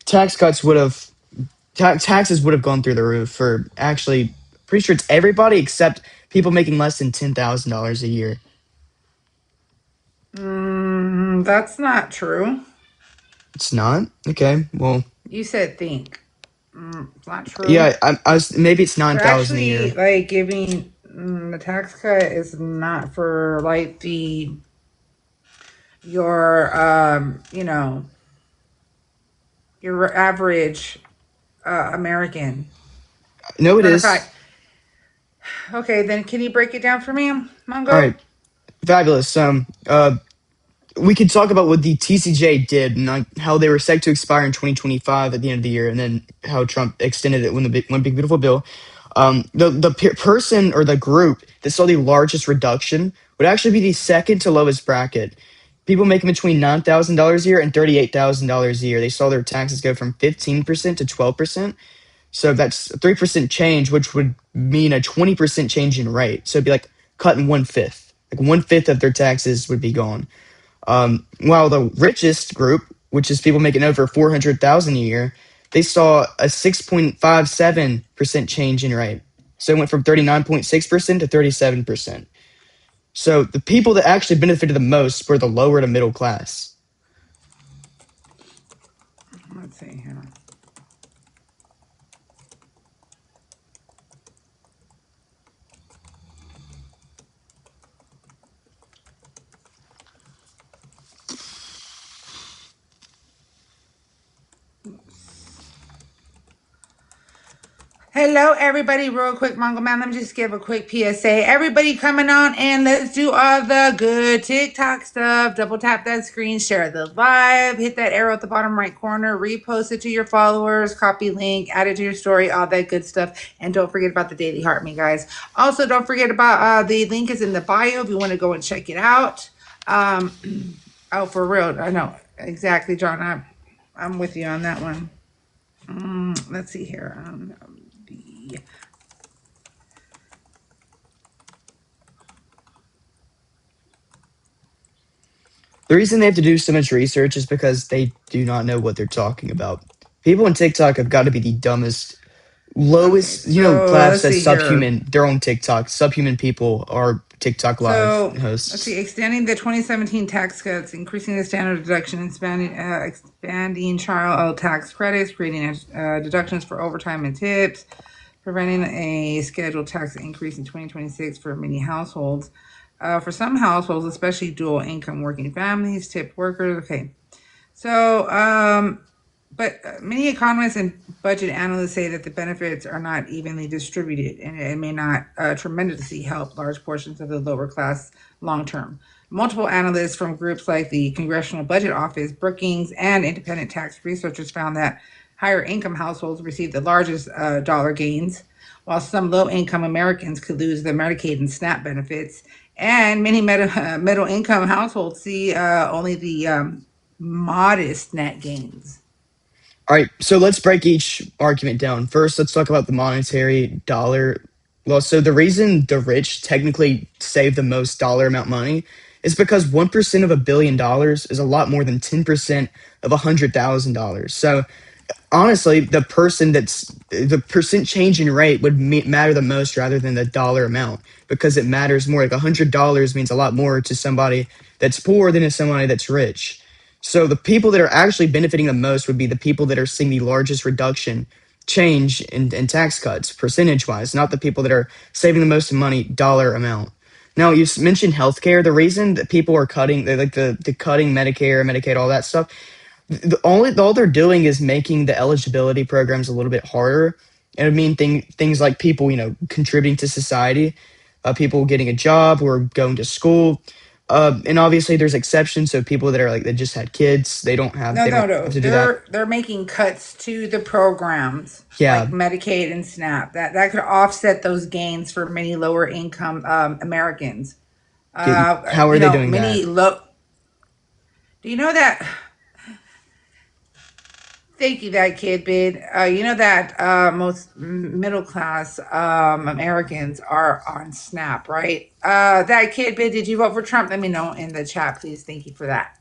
Speaker 4: tax cuts would have, taxes would have gone through the roof for actually, pretty sure it's everybody except people making less than $10,000 a year.
Speaker 27: That's not true.
Speaker 4: It's not? Okay, well.
Speaker 27: You said think. It's not true.
Speaker 4: Yeah, maybe it's 9,000 a
Speaker 27: actually,
Speaker 4: year.
Speaker 27: like, giving the tax cut is not for, like, your, you know, your average American.
Speaker 4: No, it is.
Speaker 27: Okay, then can you break it down for me, Mongo?
Speaker 4: All right, fabulous. We could talk about what the TCJ did and like how they were set to expire in 2025 at the end of the year, and then how Trump extended it when the One Big Beautiful Bill. The person or the group that saw the largest reduction would actually be the second to lowest bracket. People making between $9,000 a year and $38,000 a year. They saw their taxes go from 15% to 12%. So that's a 3% change, which would mean a 20% change in rate. So it'd be like cutting 1/5. Like 1/5 of their taxes would be gone. While the richest group, which is people making over $400,000 a year, they saw a 6.57% change in rate. So it went from 39.6% to 37%. So the people that actually benefited the most were the lower to middle class.
Speaker 27: Let's see here. Hello, everybody. Real quick, Mongo Man. Let me just give a quick PSA. Everybody coming on and let's do all the good TikTok stuff. Double tap that screen, share the live, hit that arrow at the bottom right corner, repost it to your followers, copy link, add it to your story, all that good stuff. And don't forget about the Daily Heart Me, guys. Also, don't forget about the link is in the bio if you want to go and check it out. Oh, for real. I know. Exactly, John. I'm with you on that one. Let's see here.
Speaker 4: The reason they have to do so much research is because they do not know what they're talking about. People on TikTok have got to be the dumbest, lowest, class as subhuman. Here. They're on TikTok. Subhuman people are TikTok live hosts.
Speaker 27: Let's see, extending the 2017 tax cuts, increasing the standard deduction, expanding child tax credits, creating deductions for overtime and tips, preventing a scheduled tax increase in 2026 for many households. For some households, especially dual income working families, tip workers. Okay. So, but many economists and budget analysts say that the benefits are not evenly distributed and it may not tremendously help large portions of the lower class long term. Multiple analysts from groups like the Congressional Budget Office, Brookings, and independent tax researchers found that higher income households receive the largest dollar gains, while some low income Americans could lose their Medicaid and SNAP benefits. And many middle income households see only the modest net gains.
Speaker 4: All right, so let's break each argument down. First, let's talk about the monetary dollar. Well, so the reason the rich technically save the most dollar amount money is because 1% of $1 billion is a lot more than 10% of $100,000. So honestly, the percent change in rate would matter the most rather than the dollar amount, because it matters more. Like $100 means a lot more to somebody that's poor than to somebody that's rich. So the people that are actually benefiting the most would be the people that are seeing the largest reduction change in tax cuts, percentage wise, not the people that are saving the most money dollar amount. Now, you mentioned healthcare. The reason that people are cutting, the cutting Medicare, Medicaid, all that stuff, all they're doing is making the eligibility programs a little bit harder. And I mean things like people, contributing to society, people getting a job or going to school. And obviously there's exceptions. So people that are that just had kids, they don't have, have to do that.
Speaker 27: They're making cuts to the programs,
Speaker 4: yeah,
Speaker 27: like Medicaid and SNAP. That could offset those gains for many lower income Americans.
Speaker 4: How are they doing that?
Speaker 27: Do you know that? Thank you, that kid bid. You know that most middle class Americans are on SNAP, right? That kid bid, did you vote for Trump? Let me know in the chat, please. Thank you for that.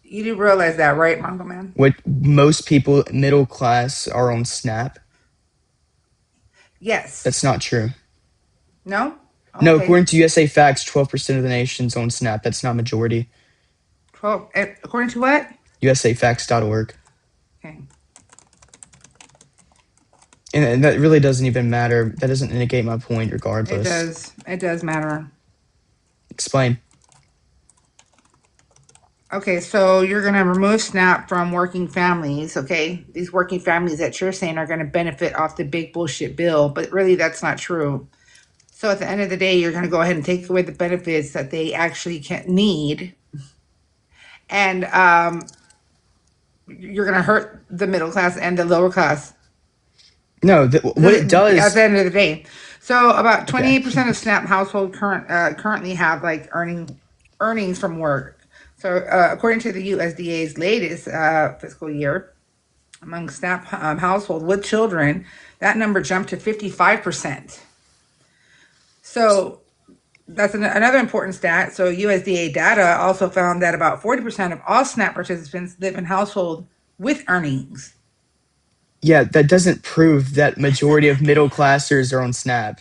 Speaker 27: You do realize that, right, Mongo Man?
Speaker 4: What most people middle class are on SNAP?
Speaker 27: Yes.
Speaker 4: That's not true.
Speaker 27: No? Okay.
Speaker 4: No, according to USA Facts, 12% of the nation's on SNAP. That's not majority.
Speaker 27: 12, according to what?
Speaker 4: USAFacts.org.
Speaker 27: Okay.
Speaker 4: And that really doesn't even matter. That doesn't indicate my point regardless.
Speaker 27: It does. It does matter.
Speaker 4: Explain.
Speaker 27: Okay, so you're going to remove SNAP from working families, okay? These working families that you're saying are going to benefit off the big bullshit bill, but really that's not true. So at the end of the day, you're going to go ahead and take away the benefits that they actually need. And you're going to hurt the middle class and the lower class.
Speaker 4: No, what it does
Speaker 27: at the end of the day. So about 28% of SNAP households currently have earnings from work. So according to the USDA's latest fiscal year, among SNAP households with children, that number jumped to 55%. So that's another important stat. So USDA data also found that about 40% of all SNAP participants live in households with earnings.
Speaker 4: Yeah, that doesn't prove that majority of middle classers are on SNAP.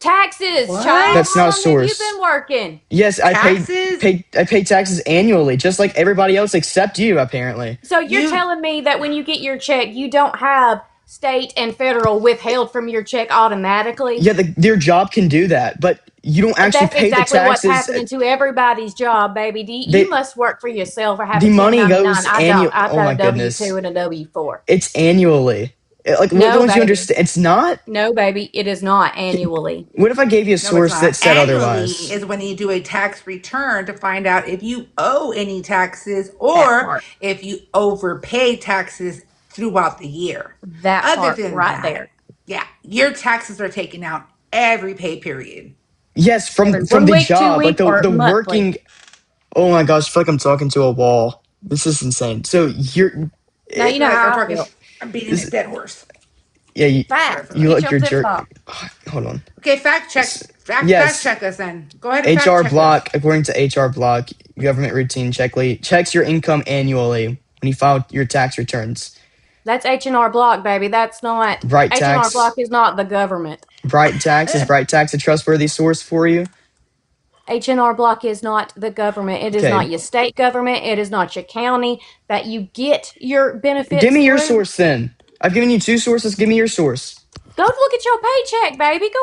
Speaker 10: Taxes,
Speaker 25: What?
Speaker 10: child.
Speaker 4: That's
Speaker 10: How
Speaker 4: not a
Speaker 10: long have you
Speaker 4: source.
Speaker 10: been working?
Speaker 4: Yes, I
Speaker 25: Taxes?
Speaker 4: pay taxes annually, just like everybody else except you, apparently.
Speaker 10: So you're telling me that when you get your check, you don't have state and federal withheld from your check automatically?
Speaker 4: Yeah, their job can do that, but you don't actually
Speaker 10: That's
Speaker 4: pay
Speaker 10: exactly
Speaker 4: the
Speaker 10: what's
Speaker 4: taxes.
Speaker 10: happening to everybody's job, baby. You must work for yourself or have
Speaker 4: The
Speaker 10: a
Speaker 4: money
Speaker 10: 1099.
Speaker 4: goes
Speaker 10: I don't. I've
Speaker 4: oh
Speaker 10: got
Speaker 4: my
Speaker 10: a
Speaker 4: goodness.
Speaker 10: W-2 and a W-4.
Speaker 4: It's annually. Like,
Speaker 10: No,
Speaker 4: don't you
Speaker 10: baby.
Speaker 4: understand? It's not.
Speaker 10: No, baby, it is not annually.
Speaker 4: What if I gave you a
Speaker 27: No, it's
Speaker 4: source
Speaker 27: not.
Speaker 4: that said
Speaker 27: Annually
Speaker 4: otherwise?
Speaker 27: is when you do a tax return to find out if you owe any taxes or if you overpay taxes throughout the year.
Speaker 10: That
Speaker 27: Other
Speaker 10: part
Speaker 27: than
Speaker 10: right
Speaker 27: that,
Speaker 10: there.
Speaker 27: yeah, your taxes are taken out every pay period.
Speaker 4: Yes, from
Speaker 10: Every
Speaker 4: the
Speaker 10: 1 week, 2
Speaker 4: job, like
Speaker 10: week, or
Speaker 4: the
Speaker 10: monthly.
Speaker 4: working. Oh my gosh, I feel like I'm talking to a wall. This is insane. So you're.
Speaker 10: Now you know
Speaker 27: I'm
Speaker 10: how I
Speaker 27: talking.
Speaker 10: feel.
Speaker 27: I'm beating a dead horse.
Speaker 4: Yeah, you
Speaker 10: Fact.
Speaker 4: you
Speaker 10: Get
Speaker 4: like
Speaker 10: your
Speaker 4: your
Speaker 10: flip
Speaker 4: jerk.
Speaker 10: flop.
Speaker 4: Hold on.
Speaker 27: Okay, fact check. Fact
Speaker 4: Yes.
Speaker 27: check us then. Go ahead and fact
Speaker 4: HR
Speaker 27: check
Speaker 4: block,
Speaker 27: us.
Speaker 4: according to HR block, government routine checks your income annually when you file your tax returns.
Speaker 10: That's H&R Block, baby. That's not
Speaker 4: Bright
Speaker 10: H&R
Speaker 4: Tax.
Speaker 10: Block is not the government.
Speaker 4: Bright Tax is Bright Tax a trustworthy source for you?
Speaker 10: H&R Block is not the government. It is
Speaker 4: Okay.
Speaker 10: not your state government. It is not your county that you get your benefits.
Speaker 4: Give me your
Speaker 10: through.
Speaker 4: source then. I've given you 2 sources. Give me your source.
Speaker 10: Go look at your paycheck, baby. Go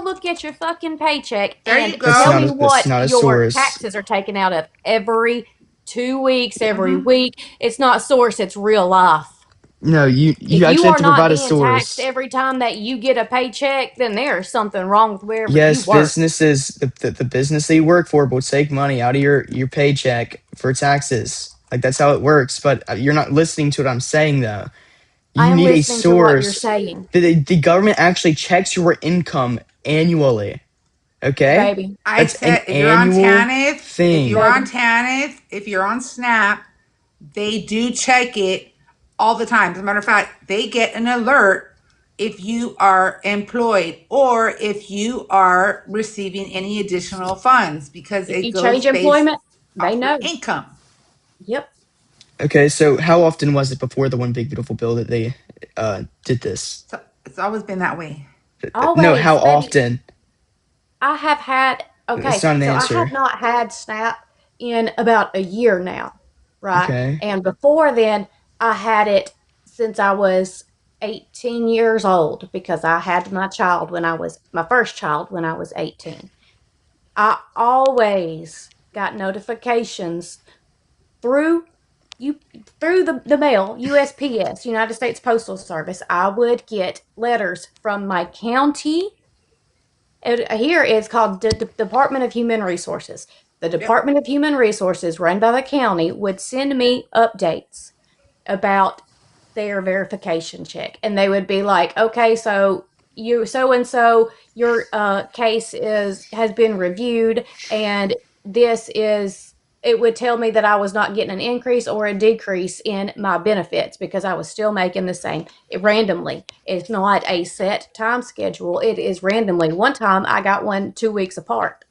Speaker 10: look at your fucking paycheck
Speaker 27: There
Speaker 10: and
Speaker 27: you go.
Speaker 10: tell me
Speaker 4: That's
Speaker 10: what
Speaker 4: not a
Speaker 10: your
Speaker 4: source.
Speaker 10: taxes are taken out of every 2 weeks, every week. It's not source, it's real life.
Speaker 4: No, you
Speaker 10: If you
Speaker 4: actually
Speaker 10: are
Speaker 4: have to
Speaker 10: not
Speaker 4: provide a
Speaker 10: being
Speaker 4: source.
Speaker 10: taxed every time that you get a paycheck, then there's something wrong with wherever
Speaker 4: Yes,
Speaker 10: you work.
Speaker 4: businesses, the business that you work for will take money out of your paycheck for taxes. Like, that's how it works. But you're not listening to what I'm saying, though.
Speaker 10: I
Speaker 4: You
Speaker 10: am
Speaker 4: need a
Speaker 10: listening to what you're
Speaker 4: source.
Speaker 10: saying.
Speaker 4: The government actually checks your income annually. Okay?
Speaker 10: Baby.
Speaker 27: I
Speaker 4: That's
Speaker 27: said
Speaker 4: an
Speaker 27: if you're on
Speaker 4: annual
Speaker 27: TANF,
Speaker 4: thing.
Speaker 27: if you're on TANF, if you're on SNAP, they do check it all the time. As a matter of fact, they get an alert if you are employed or if you are receiving any additional funds because
Speaker 10: If
Speaker 27: it
Speaker 10: you
Speaker 27: goes
Speaker 10: change
Speaker 27: based
Speaker 10: employment, they
Speaker 27: off
Speaker 10: know.
Speaker 27: your income.
Speaker 10: Yep.
Speaker 4: Okay, so how often was it before the One Big Beautiful Bill that they did this?
Speaker 27: So it's always been that way.
Speaker 10: Always,
Speaker 4: No, how
Speaker 10: baby.
Speaker 4: often?
Speaker 10: I have had
Speaker 4: That's not an
Speaker 10: so
Speaker 4: answer.
Speaker 10: I have not had SNAP in about a year now, right?
Speaker 4: Okay.
Speaker 10: And before then, I had it since I was 18 years old because I had my first child when I was 18. I always got notifications through the mail, USPS, United States Postal Service. I would get letters from my county. Here it's called the Department of Human Resources. The Department of Human Resources, run by the county, would send me updates about their verification check, and they would be like, "Okay, so you so and so, your case has been reviewed, and this is." It would tell me that I was not getting an increase or a decrease in my benefits because I was still making the same randomly. It's not a set time schedule. It is randomly. One time I got one 2 weeks apart.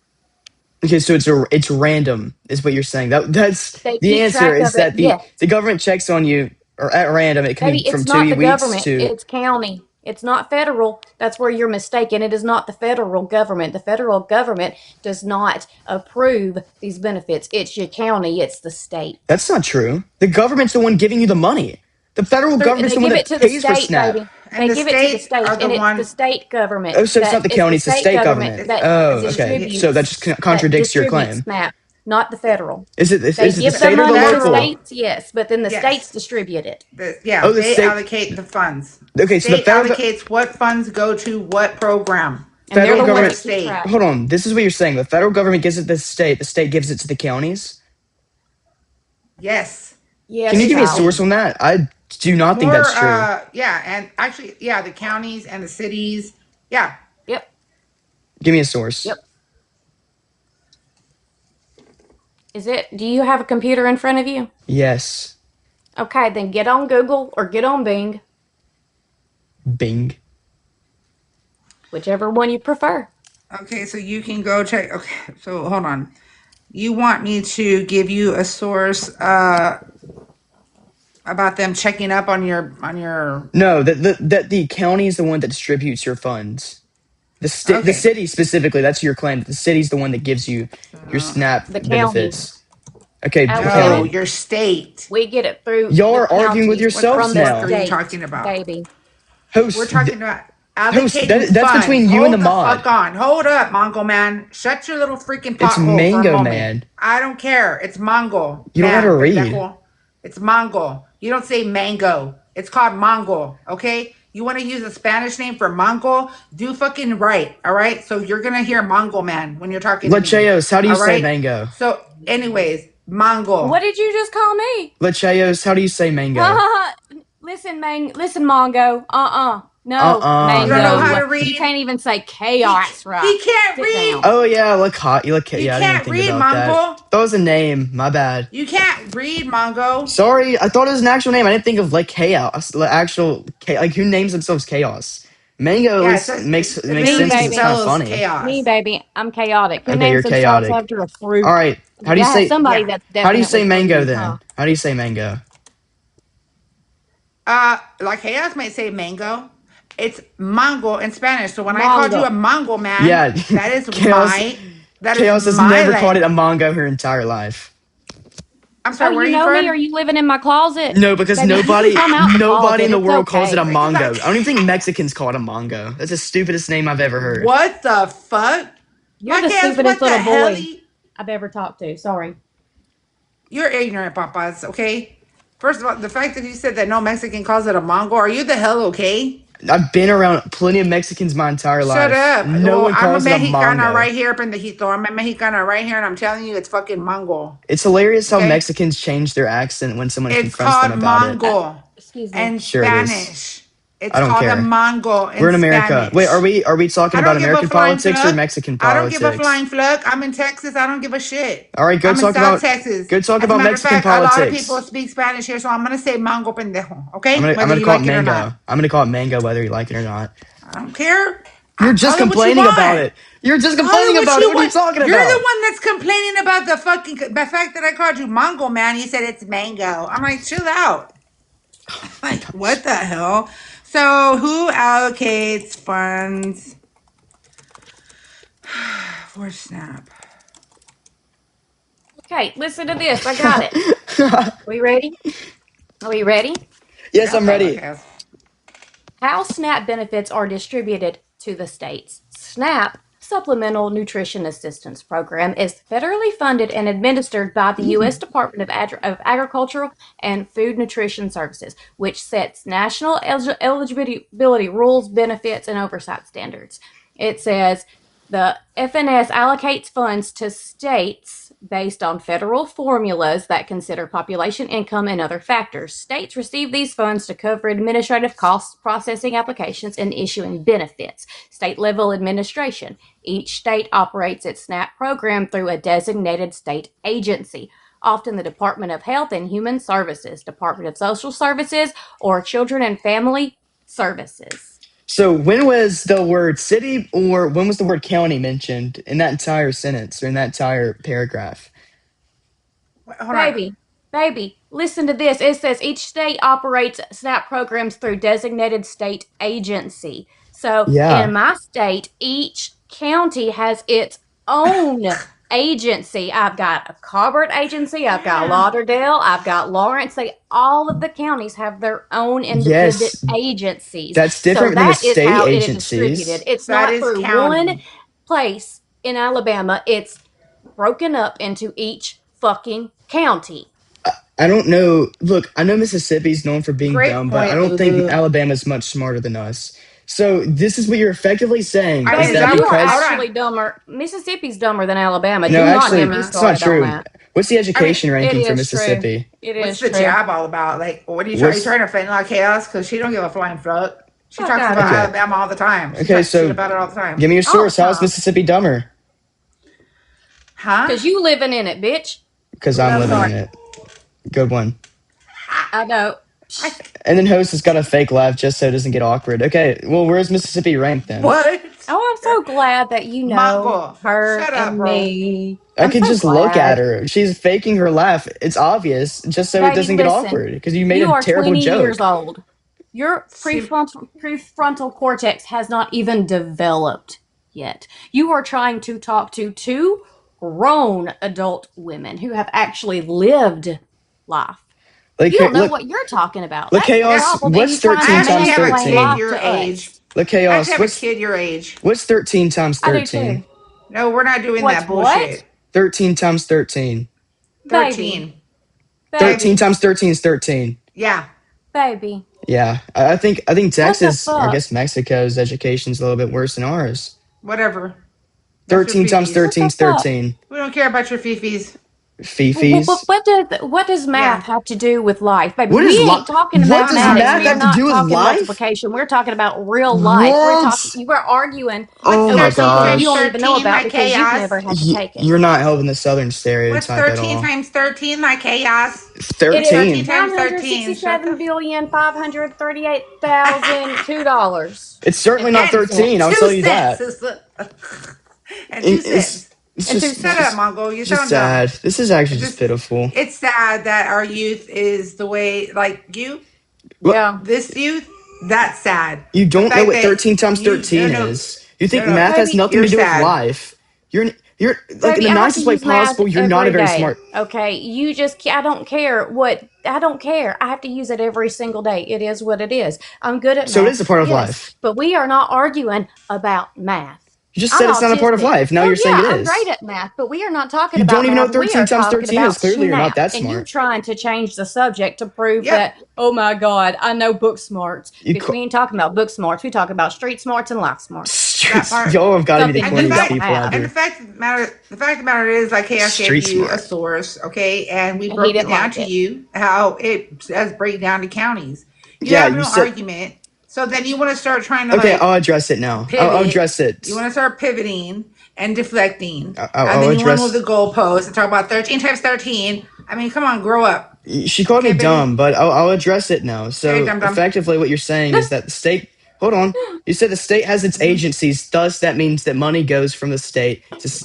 Speaker 4: Okay, so it's random, is what you're saying. That's
Speaker 10: They
Speaker 4: the
Speaker 10: keep
Speaker 4: answer
Speaker 10: track
Speaker 4: is
Speaker 10: of it.
Speaker 4: that
Speaker 10: Yes.
Speaker 4: the government checks on you or at random. It can
Speaker 10: Baby,
Speaker 4: be from
Speaker 10: it's
Speaker 4: 2
Speaker 10: not the
Speaker 4: weeks
Speaker 10: government.
Speaker 4: to.
Speaker 10: It's county. It's not federal. That's where you're mistaken. It is not the federal government. The federal government does not approve these benefits. It's your county. It's the state.
Speaker 4: That's not true. The government's the one giving you the money. The federal government's
Speaker 10: They
Speaker 4: the one
Speaker 10: give
Speaker 4: that
Speaker 10: it to the
Speaker 4: pays for
Speaker 10: state,
Speaker 4: SNAP.
Speaker 10: baby.
Speaker 27: And
Speaker 10: They
Speaker 27: the
Speaker 10: give it to the
Speaker 27: states
Speaker 10: state,
Speaker 27: are the
Speaker 10: and it's
Speaker 27: one.
Speaker 10: the state government.
Speaker 4: Oh, so it's not the county, it's the state government.
Speaker 10: that
Speaker 4: Oh, okay.
Speaker 10: distributes.
Speaker 4: So that just contradicts your
Speaker 10: distributes
Speaker 4: claim.
Speaker 10: SNAP, not the federal.
Speaker 4: Is it
Speaker 10: They
Speaker 4: is it the
Speaker 10: give
Speaker 4: state
Speaker 10: some
Speaker 4: or the
Speaker 10: money to
Speaker 4: local?
Speaker 10: states, yes, but then the
Speaker 27: Yes.
Speaker 10: states distribute it.
Speaker 27: Yeah,
Speaker 4: Oh, the
Speaker 27: they
Speaker 4: state-
Speaker 27: allocate the funds.
Speaker 4: Okay, so the
Speaker 27: State
Speaker 4: federal
Speaker 27: allocates what funds go to what program.
Speaker 10: And they're
Speaker 4: federal
Speaker 10: the
Speaker 4: government.
Speaker 10: ones that keep track.
Speaker 4: Hold on. This is what you're saying. The federal government gives it to the state. The state gives it to the counties.
Speaker 27: Yes.
Speaker 10: Yes,
Speaker 4: Can you give me a
Speaker 10: child.
Speaker 4: source on that? I do not think that's true.
Speaker 27: Yeah, and actually, yeah, the counties and the cities. Yeah.
Speaker 10: Yep.
Speaker 4: Give me a source.
Speaker 10: Yep. Do you have a computer in front of you?
Speaker 4: Yes.
Speaker 10: Okay, then get on Google or get on Bing,
Speaker 4: Bing.
Speaker 10: whichever one you prefer.
Speaker 27: Okay, so you can go check. Okay, so hold on. You want me to give you a source about them checking up on your
Speaker 4: No, that the county is the one that distributes your funds. The city specifically. That's your claim. The city's the one that gives you your SNAP
Speaker 10: The county.
Speaker 4: benefits. Okay,
Speaker 10: Alabama.
Speaker 27: No, your state.
Speaker 10: We get it through.
Speaker 4: Y'all are
Speaker 10: the
Speaker 4: arguing with
Speaker 10: county
Speaker 4: yourselves
Speaker 10: from the
Speaker 4: now.
Speaker 27: What are you
Speaker 10: state,
Speaker 27: talking about?
Speaker 10: baby.
Speaker 4: Host,
Speaker 27: We're talking about
Speaker 4: Host,
Speaker 27: allocating
Speaker 4: that's
Speaker 27: funds.
Speaker 4: between you and the mod.
Speaker 27: Hold the fuck on. Hold up, Mongo Man. Shut your little freaking
Speaker 4: It's
Speaker 27: pothole for a
Speaker 4: Mango
Speaker 27: moment.
Speaker 4: Man.
Speaker 27: I don't care. It's Mongo.
Speaker 4: You don't
Speaker 27: Man,
Speaker 4: know how to read.
Speaker 27: pendejo. It's Mongo. You don't say mango. It's called Mongo, okay? You want to use a Spanish name for Mongo? Do fucking right, all right? So you're going to hear Mongo Man when you're talking to me.
Speaker 4: Lecheos, how do you
Speaker 27: all
Speaker 4: say
Speaker 27: right?
Speaker 4: mango?
Speaker 27: So anyways, Mongo.
Speaker 10: What did you just call me?
Speaker 4: Lecheos, how do you say mango?
Speaker 10: Listen, Mongo. No, Mango.
Speaker 27: You don't know how to read?
Speaker 10: You can't even say chaos, right?
Speaker 27: He can't
Speaker 10: Sit
Speaker 27: read.
Speaker 10: down.
Speaker 4: Oh yeah, yeah,
Speaker 27: You
Speaker 4: I didn't
Speaker 27: can't
Speaker 4: think
Speaker 27: read,
Speaker 4: about
Speaker 27: Mongo.
Speaker 4: that. That was a name. My bad.
Speaker 27: You can't read, Mongo.
Speaker 4: Sorry, I thought it was an actual name. I didn't think of like chaos, like who names themselves chaos. Mango
Speaker 27: Yeah,
Speaker 4: is, makes sense because it's kind
Speaker 27: spells
Speaker 4: of funny.
Speaker 27: chaos.
Speaker 10: Me, baby, I'm chaotic. Who
Speaker 4: Okay,
Speaker 10: names
Speaker 4: you're
Speaker 10: themselves
Speaker 4: chaotic.
Speaker 10: after a fruit?
Speaker 4: All right, how do you say?
Speaker 10: somebody that's
Speaker 4: How do you say
Speaker 10: definitely
Speaker 4: mango
Speaker 10: fruity,
Speaker 4: then?
Speaker 10: huh?
Speaker 4: How do you say mango?
Speaker 27: Like chaos might say mango. It's mango in Spanish. So when I called you a mango man,
Speaker 4: Yeah,
Speaker 27: that is
Speaker 4: chaos.
Speaker 27: my
Speaker 4: Chaos has never called it a mango her entire life.
Speaker 27: I'm sorry, where
Speaker 10: you
Speaker 27: are you
Speaker 10: know me?
Speaker 27: from?
Speaker 10: Are you living in my closet?
Speaker 4: No, because
Speaker 10: Baby,
Speaker 4: nobody
Speaker 10: come out the
Speaker 4: in the
Speaker 10: closet.
Speaker 4: world
Speaker 10: It's
Speaker 4: calls it a
Speaker 10: okay.
Speaker 4: mongo. I don't even think Mexicans call it a mongo. That's the stupidest name I've ever heard.
Speaker 27: What the fuck?
Speaker 10: You're the stupidest little boy I've ever talked to. Sorry.
Speaker 27: You're ignorant, papas, okay? First of all, the fact that you said that no Mexican calls it a mango, are you the hell okay?
Speaker 4: I've been around plenty of Mexicans my entire life.
Speaker 27: Shut up.
Speaker 4: No one calls
Speaker 27: I'm a
Speaker 4: it a
Speaker 27: Mexicana
Speaker 4: mongo.
Speaker 27: right here, pendejito. I'm a Mexicana right here, and I'm telling you, it's fucking mango.
Speaker 4: It's hilarious how
Speaker 27: Okay?
Speaker 4: Mexicans change their accent when someone
Speaker 27: It's
Speaker 4: confronts them
Speaker 27: called
Speaker 4: about
Speaker 27: mango.
Speaker 10: Excuse me.
Speaker 27: In
Speaker 4: Sure it is.
Speaker 27: Spanish. It's
Speaker 4: I don't
Speaker 27: called
Speaker 4: care.
Speaker 27: a mango in
Speaker 4: We're in America.
Speaker 27: Spanish.
Speaker 4: Wait, are we talking
Speaker 27: I don't
Speaker 4: about
Speaker 27: give a
Speaker 4: American
Speaker 27: flying
Speaker 4: politics
Speaker 27: fuck.
Speaker 4: or Mexican
Speaker 27: I don't
Speaker 4: politics?
Speaker 27: give a flying fuck. I'm in Texas. I don't give a shit.
Speaker 4: All right, go
Speaker 27: I'm
Speaker 4: talk
Speaker 27: in South
Speaker 4: about
Speaker 27: Texas.
Speaker 4: go talk
Speaker 27: As a
Speaker 4: about
Speaker 27: matter
Speaker 4: Mexican
Speaker 27: of fact, a lot of
Speaker 4: politics.
Speaker 27: people speak Spanish here, so I'm gonna say mango pendejo. Okay,
Speaker 4: I'm
Speaker 27: whether
Speaker 4: gonna
Speaker 27: you
Speaker 4: call
Speaker 27: like
Speaker 4: it
Speaker 27: it or
Speaker 4: mango.
Speaker 27: not.
Speaker 4: I'm gonna call it mango whether you like it or not.
Speaker 27: I don't care.
Speaker 4: You're just
Speaker 27: Call it what you
Speaker 4: complaining about
Speaker 27: want.
Speaker 4: it. You're just
Speaker 27: Call
Speaker 4: complaining about it. What are you
Speaker 27: want.
Speaker 4: talking about?
Speaker 27: You're the one that's complaining about the fact that I called you mango man. You said it's mango. I'm like, chill out. Like, what the hell? So, who allocates funds for SNAP?
Speaker 10: Okay, listen to this. I got it. We ready? Are we ready?
Speaker 4: Yes, I'm ready.
Speaker 10: How SNAP benefits are distributed to the states. SNAP, Supplemental Nutrition Assistance Program, is federally funded and administered by the U.S. Department of Agricultural and Food Nutrition Services, which sets national eligibility rules, benefits, and oversight standards. It says the FNS allocates funds to states based on federal formulas that consider population, income, and other factors. States receive these funds to cover administrative costs, processing applications, and issuing benefits. State-level administration. Each state operates its SNAP program through a designated state agency, often the Department of Health and Human Services, Department of Social Services, or Children and Family Services.
Speaker 4: So when was the word city or when was the word county mentioned in that entire sentence or in that entire paragraph?
Speaker 10: Baby, listen to this. It says each state operates SNAP programs through designated state agency. So in my state, each county has its own agency. I've got a Colbert agency, I've got Lauderdale, I've got Lawrence. All of the counties have their own independent agencies.
Speaker 4: That's different than the state
Speaker 10: That is how
Speaker 4: agencies.
Speaker 10: it is distributed. It's
Speaker 27: That
Speaker 10: not
Speaker 27: is
Speaker 10: through
Speaker 27: county.
Speaker 10: one place in Alabama. It's broken up into each fucking county.
Speaker 4: I don't know. Look, I know Mississippi's known for being
Speaker 27: Great
Speaker 4: dumb, but I
Speaker 27: point,
Speaker 4: don't think
Speaker 27: Lulu.
Speaker 4: Alabama's much smarter than us. So this is what you're effectively saying.
Speaker 27: I mean,
Speaker 4: Is that
Speaker 27: that-
Speaker 10: You are
Speaker 4: because
Speaker 10: actually dumber. Mississippi's dumber than Alabama.
Speaker 4: no,
Speaker 10: Do not
Speaker 4: actually,
Speaker 10: get me
Speaker 4: it's
Speaker 10: started
Speaker 4: not true.
Speaker 10: on that.
Speaker 4: What's the education
Speaker 10: It
Speaker 4: ranking for
Speaker 10: is true.
Speaker 4: Mississippi?
Speaker 10: It
Speaker 27: What's
Speaker 10: is
Speaker 27: the
Speaker 10: true.
Speaker 27: jab all about? Like, what are you
Speaker 4: What's-
Speaker 27: trying to offend like chaos? Because she don't give a flying fuck. She
Speaker 10: Fuck
Speaker 27: talks
Speaker 10: outta
Speaker 27: about
Speaker 10: here.
Speaker 27: Alabama all the time. She
Speaker 4: Okay,
Speaker 27: talks
Speaker 4: so
Speaker 27: shit about it all the time.
Speaker 4: give me your
Speaker 10: All the
Speaker 4: source. How is
Speaker 10: time.
Speaker 4: Mississippi dumber?
Speaker 27: Huh?
Speaker 10: Because you living in it, bitch.
Speaker 4: Because I'm
Speaker 27: That's
Speaker 4: living
Speaker 27: right.
Speaker 4: in it. Good one.
Speaker 10: I know.
Speaker 4: And then host has got a fake laugh just so it doesn't get awkward. Okay, well, where's Mississippi ranked then?
Speaker 27: What?
Speaker 10: Oh, I'm so glad that you know
Speaker 27: Mongo.
Speaker 10: her
Speaker 27: Shut up,
Speaker 10: and
Speaker 27: bro.
Speaker 10: me.
Speaker 4: I
Speaker 10: I'm
Speaker 4: could
Speaker 10: so
Speaker 4: just look
Speaker 10: glad.
Speaker 4: at her. She's faking her laugh. It's obvious, just so it
Speaker 10: Baby,
Speaker 4: doesn't get
Speaker 10: listen.
Speaker 4: awkward. Because you made
Speaker 10: You
Speaker 4: a
Speaker 10: are
Speaker 4: terrible
Speaker 10: 20
Speaker 4: joke.
Speaker 10: years old. Your prefrontal cortex has not even developed. yet. You are trying to talk to two grown adult women who have actually lived life.
Speaker 4: Like,
Speaker 10: You don't know
Speaker 4: look,
Speaker 10: what you're talking about.
Speaker 4: look,
Speaker 10: That's
Speaker 4: Chaos.
Speaker 10: probably
Speaker 4: What's
Speaker 10: you trying to
Speaker 4: 13 times
Speaker 10: mansplain
Speaker 4: 13?
Speaker 10: life
Speaker 27: Your
Speaker 10: to us.
Speaker 27: age.
Speaker 4: Look,
Speaker 27: I
Speaker 4: Chaos.
Speaker 27: have a kid your age.
Speaker 4: What's 13 times
Speaker 10: I do
Speaker 4: 13?
Speaker 10: too.
Speaker 27: No, we're not doing
Speaker 10: What's
Speaker 27: that bullshit.
Speaker 10: what?
Speaker 4: 13 times 13.
Speaker 27: 13.
Speaker 4: 13 times 13 is 13.
Speaker 27: Yeah.
Speaker 10: Baby.
Speaker 4: Yeah, I think Texas, or I
Speaker 10: fuck?
Speaker 4: guess Mexico's education's a little bit worse than ours.
Speaker 27: Whatever.
Speaker 4: 13 times 13 is
Speaker 10: fuck?
Speaker 4: 13.
Speaker 27: We don't care about your fifis.
Speaker 4: Fifis.
Speaker 10: What does math have to do with life, baby?
Speaker 4: What
Speaker 10: We
Speaker 4: is
Speaker 10: ain't talking
Speaker 4: what
Speaker 10: about
Speaker 4: does
Speaker 10: mathematics.
Speaker 4: math
Speaker 10: We are
Speaker 4: have to
Speaker 10: not
Speaker 4: do with
Speaker 10: talking
Speaker 4: life?
Speaker 10: multiplication. We're talking about real life.
Speaker 4: What?
Speaker 10: You were arguing
Speaker 4: Oh
Speaker 10: over
Speaker 4: my
Speaker 10: something
Speaker 4: gosh.
Speaker 10: you don't even know
Speaker 27: 13,
Speaker 10: about
Speaker 27: like
Speaker 10: because you've
Speaker 27: chaos.
Speaker 10: never had to take it.
Speaker 4: You're not helping the Southern
Speaker 27: What's
Speaker 4: stereotype at
Speaker 27: 13
Speaker 4: all.
Speaker 27: times 13 like chaos?
Speaker 4: 13.
Speaker 10: It is
Speaker 27: times 13.
Speaker 10: $967,538,002.
Speaker 4: It's certainly not 13. I'll tell you that.
Speaker 27: And 2 cents.
Speaker 4: It's
Speaker 27: And
Speaker 4: just,
Speaker 27: shut up, Mongo. You
Speaker 4: just
Speaker 27: sound dumb.
Speaker 4: sad. This is actually just pitiful.
Speaker 27: It's sad that our youth is the way, like you.
Speaker 10: Yeah.
Speaker 27: This youth, that's sad.
Speaker 4: You don't know
Speaker 27: fact
Speaker 4: what
Speaker 27: that
Speaker 4: 13 times 13 is. You think math has nothing to do with life. You're like
Speaker 10: Baby,
Speaker 4: in the
Speaker 10: I have
Speaker 4: nicest
Speaker 10: to
Speaker 4: way
Speaker 10: use math
Speaker 4: possible. You're not a
Speaker 10: every
Speaker 4: very
Speaker 10: day,
Speaker 4: smart.
Speaker 10: Okay, you just I don't care what I don't care. I have to use it every single day. It is what it is. I'm good at math.
Speaker 4: So it is a part of life.
Speaker 10: But we are not arguing about math.
Speaker 4: You just said it's not a part of life. Now you're saying it
Speaker 10: I'm
Speaker 4: is.
Speaker 10: great at math, but we are not talking
Speaker 4: You
Speaker 10: about
Speaker 4: don't even know
Speaker 10: math.
Speaker 4: 13
Speaker 10: We are
Speaker 4: times
Speaker 10: talking
Speaker 4: 13
Speaker 10: about
Speaker 4: is. Clearly you're not that
Speaker 10: SNAP, and you
Speaker 4: smart.
Speaker 10: trying to change the subject to prove that, oh my God, I know book smarts. Because we ain't talking about book smarts. We talking about street smarts and life smarts.
Speaker 4: Y'all have got to be the corniest people out
Speaker 27: And
Speaker 4: here.
Speaker 27: the fact of the matter is, like Chaos gave
Speaker 4: Street
Speaker 27: you
Speaker 4: smart.
Speaker 27: a source, okay, and we
Speaker 10: And
Speaker 27: broke
Speaker 10: he
Speaker 27: it
Speaker 10: didn't
Speaker 27: down
Speaker 10: like
Speaker 27: to
Speaker 10: it.
Speaker 27: you how it does break down to counties. You
Speaker 4: Yeah,
Speaker 27: have
Speaker 4: you
Speaker 27: no
Speaker 4: said-
Speaker 27: argument. So then you want to start trying to
Speaker 4: Okay,
Speaker 27: like
Speaker 4: I'll address it now.
Speaker 27: pivot.
Speaker 4: I'll address it.
Speaker 27: You want to start pivoting and deflecting,
Speaker 4: I'll
Speaker 27: and then you want
Speaker 4: address-
Speaker 27: to move the goalposts and talk about 13 times 13. I mean, come on, grow up.
Speaker 4: She called me dumb, but I'll address it now. So
Speaker 27: Okay, dumb.
Speaker 4: effectively, what you're saying is that the state. Hold on. You said the state has its agencies. Thus, that means that money goes from the state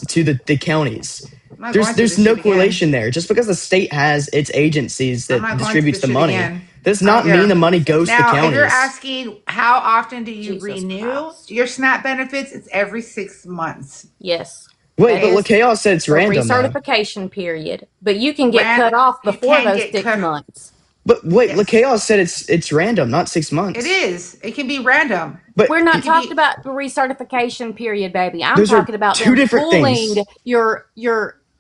Speaker 4: to the counties.
Speaker 27: I'm not going through
Speaker 4: There's
Speaker 27: this
Speaker 4: no
Speaker 27: shit
Speaker 4: correlation there. Just because the state has its agencies
Speaker 27: I'm
Speaker 4: that
Speaker 27: not going
Speaker 4: distributes the
Speaker 27: through this shit
Speaker 4: money
Speaker 27: again.
Speaker 4: does not
Speaker 27: I don't
Speaker 4: mean the
Speaker 27: care.
Speaker 4: money goes to
Speaker 27: Now, if you're
Speaker 4: counties.
Speaker 27: asking how often do you renew your SNAP benefits, it's every 6 months.
Speaker 10: Yes.
Speaker 4: Wait,
Speaker 10: That
Speaker 4: but
Speaker 10: is
Speaker 4: Chaos said it's
Speaker 10: a
Speaker 4: random. Though.
Speaker 10: recertification period, but you can get cut off
Speaker 27: you
Speaker 10: before
Speaker 27: can
Speaker 10: those
Speaker 27: get
Speaker 10: 6
Speaker 27: cut-
Speaker 10: months.
Speaker 4: But wait, Chaos said it's random, not 6 months.
Speaker 27: It is. It can be random.
Speaker 4: But
Speaker 10: we're not talking about the recertification period, baby. I'm
Speaker 4: Those are
Speaker 10: talking about
Speaker 4: two
Speaker 10: them
Speaker 4: different
Speaker 10: pulling
Speaker 4: things.
Speaker 10: your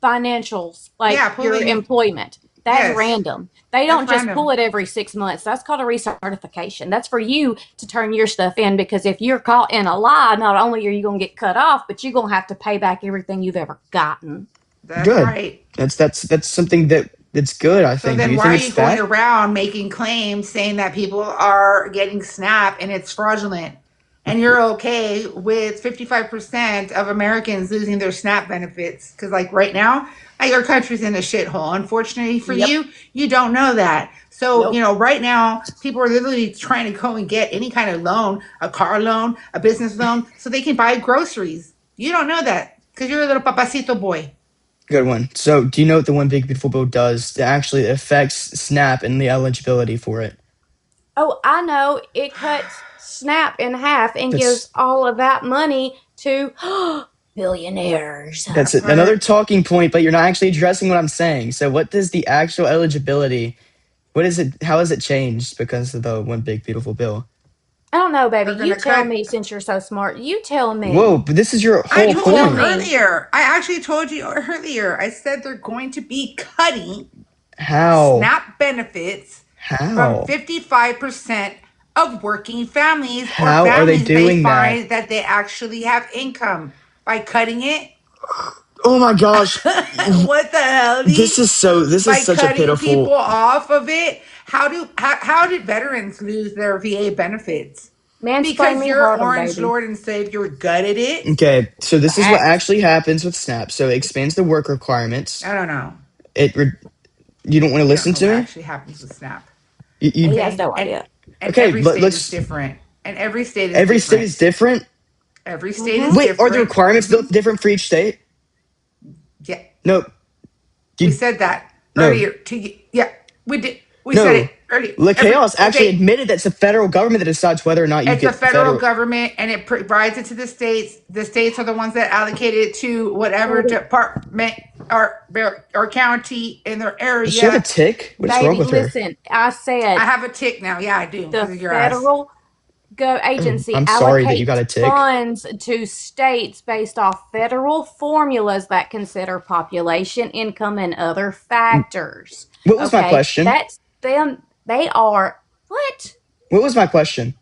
Speaker 10: financials, like your
Speaker 27: pulling-
Speaker 10: employment. That's
Speaker 27: Yes.
Speaker 10: random. They don't
Speaker 27: That's
Speaker 10: just
Speaker 27: random.
Speaker 10: pull it every 6 months. That's called a recertification. That's for you to turn your stuff in, because if you're caught in a lie, not only are you going to get cut off, but you're going to have to pay back everything you've ever gotten.
Speaker 27: That's
Speaker 4: good.
Speaker 27: right.
Speaker 4: That's something that's good. I
Speaker 27: So
Speaker 4: think.
Speaker 27: then
Speaker 4: Do you
Speaker 27: why
Speaker 4: think
Speaker 27: are
Speaker 4: it's
Speaker 27: you going
Speaker 4: bad?
Speaker 27: around making claims saying that people are getting SNAP and it's fraudulent? And you're okay with 55% of Americans losing their SNAP benefits? Because like right now, our country's in a shithole. Unfortunately for you, you don't know that. So, right now, people are literally trying to go and get any kind of loan, a car loan, a business loan, so they can buy groceries. You don't know that because you're a little papacito boy.
Speaker 4: Good one. So, do you know what the One Big Beautiful Bill does that actually affects SNAP and the eligibility for it?
Speaker 10: Oh, I know. It cuts SNAP in half and
Speaker 4: That's-
Speaker 10: gives all of that money to billionaires.
Speaker 4: That's another talking point, but you're not actually addressing what I'm saying. So, what does the actual eligibility? What is it? How has it changed because of the One Big Beautiful Bill?
Speaker 10: I don't know, baby.
Speaker 27: They're
Speaker 10: You
Speaker 27: gonna
Speaker 10: tell
Speaker 27: cut-
Speaker 10: me, since you're so smart. You tell me.
Speaker 4: Whoa, but this is your
Speaker 27: I
Speaker 4: whole
Speaker 27: told you
Speaker 4: point.
Speaker 27: earlier. I actually told you earlier. I said they're going to be cutting
Speaker 4: How?
Speaker 27: SNAP benefits
Speaker 4: How?
Speaker 27: from 55% of working families
Speaker 4: How
Speaker 27: or
Speaker 4: are they
Speaker 27: families
Speaker 4: doing that?
Speaker 27: find that they actually have income by cutting it.
Speaker 4: Oh my gosh!
Speaker 27: What the hell?
Speaker 4: This is
Speaker 27: By
Speaker 4: such a
Speaker 27: cutting
Speaker 4: pitiful.
Speaker 27: people off of it. How did veterans lose their VA benefits? Because your orange Lord and Savior gutted it.
Speaker 4: Okay, so this is what actually happens with SNAP. So it expands the work requirements.
Speaker 27: I don't know.
Speaker 4: You don't want to listen
Speaker 27: What
Speaker 4: to me?
Speaker 27: actually happens with SNAP?
Speaker 10: He has no idea.
Speaker 27: And
Speaker 4: Okay,
Speaker 27: every
Speaker 4: but
Speaker 27: state
Speaker 4: let's-
Speaker 27: is different. And every state is
Speaker 4: Every
Speaker 27: different.
Speaker 4: state is different.
Speaker 27: Every state is
Speaker 4: Wait,
Speaker 27: different.
Speaker 4: are the requirements built different for each state?
Speaker 27: Yeah.
Speaker 4: No.
Speaker 27: We said that
Speaker 4: No.
Speaker 27: earlier. Yeah, we did. We said it earlier.
Speaker 4: LaChaos actually admitted that it's the federal government that decides whether or not you
Speaker 27: It's
Speaker 4: get
Speaker 27: the federal government, and it provides it to the states. The states are the ones that allocate it to whatever department or county in their area.
Speaker 4: Does she have a tick? What is wrong with her?
Speaker 10: Listen, I said
Speaker 27: I have a tick now. Yeah, I do.
Speaker 10: the federal agency
Speaker 4: I'm sorry that you got a
Speaker 10: allocates
Speaker 4: tick.
Speaker 10: funds to states based off federal formulas that consider population, income, and other factors.
Speaker 4: What was my question?
Speaker 10: That's them. They are what?
Speaker 4: What was my question?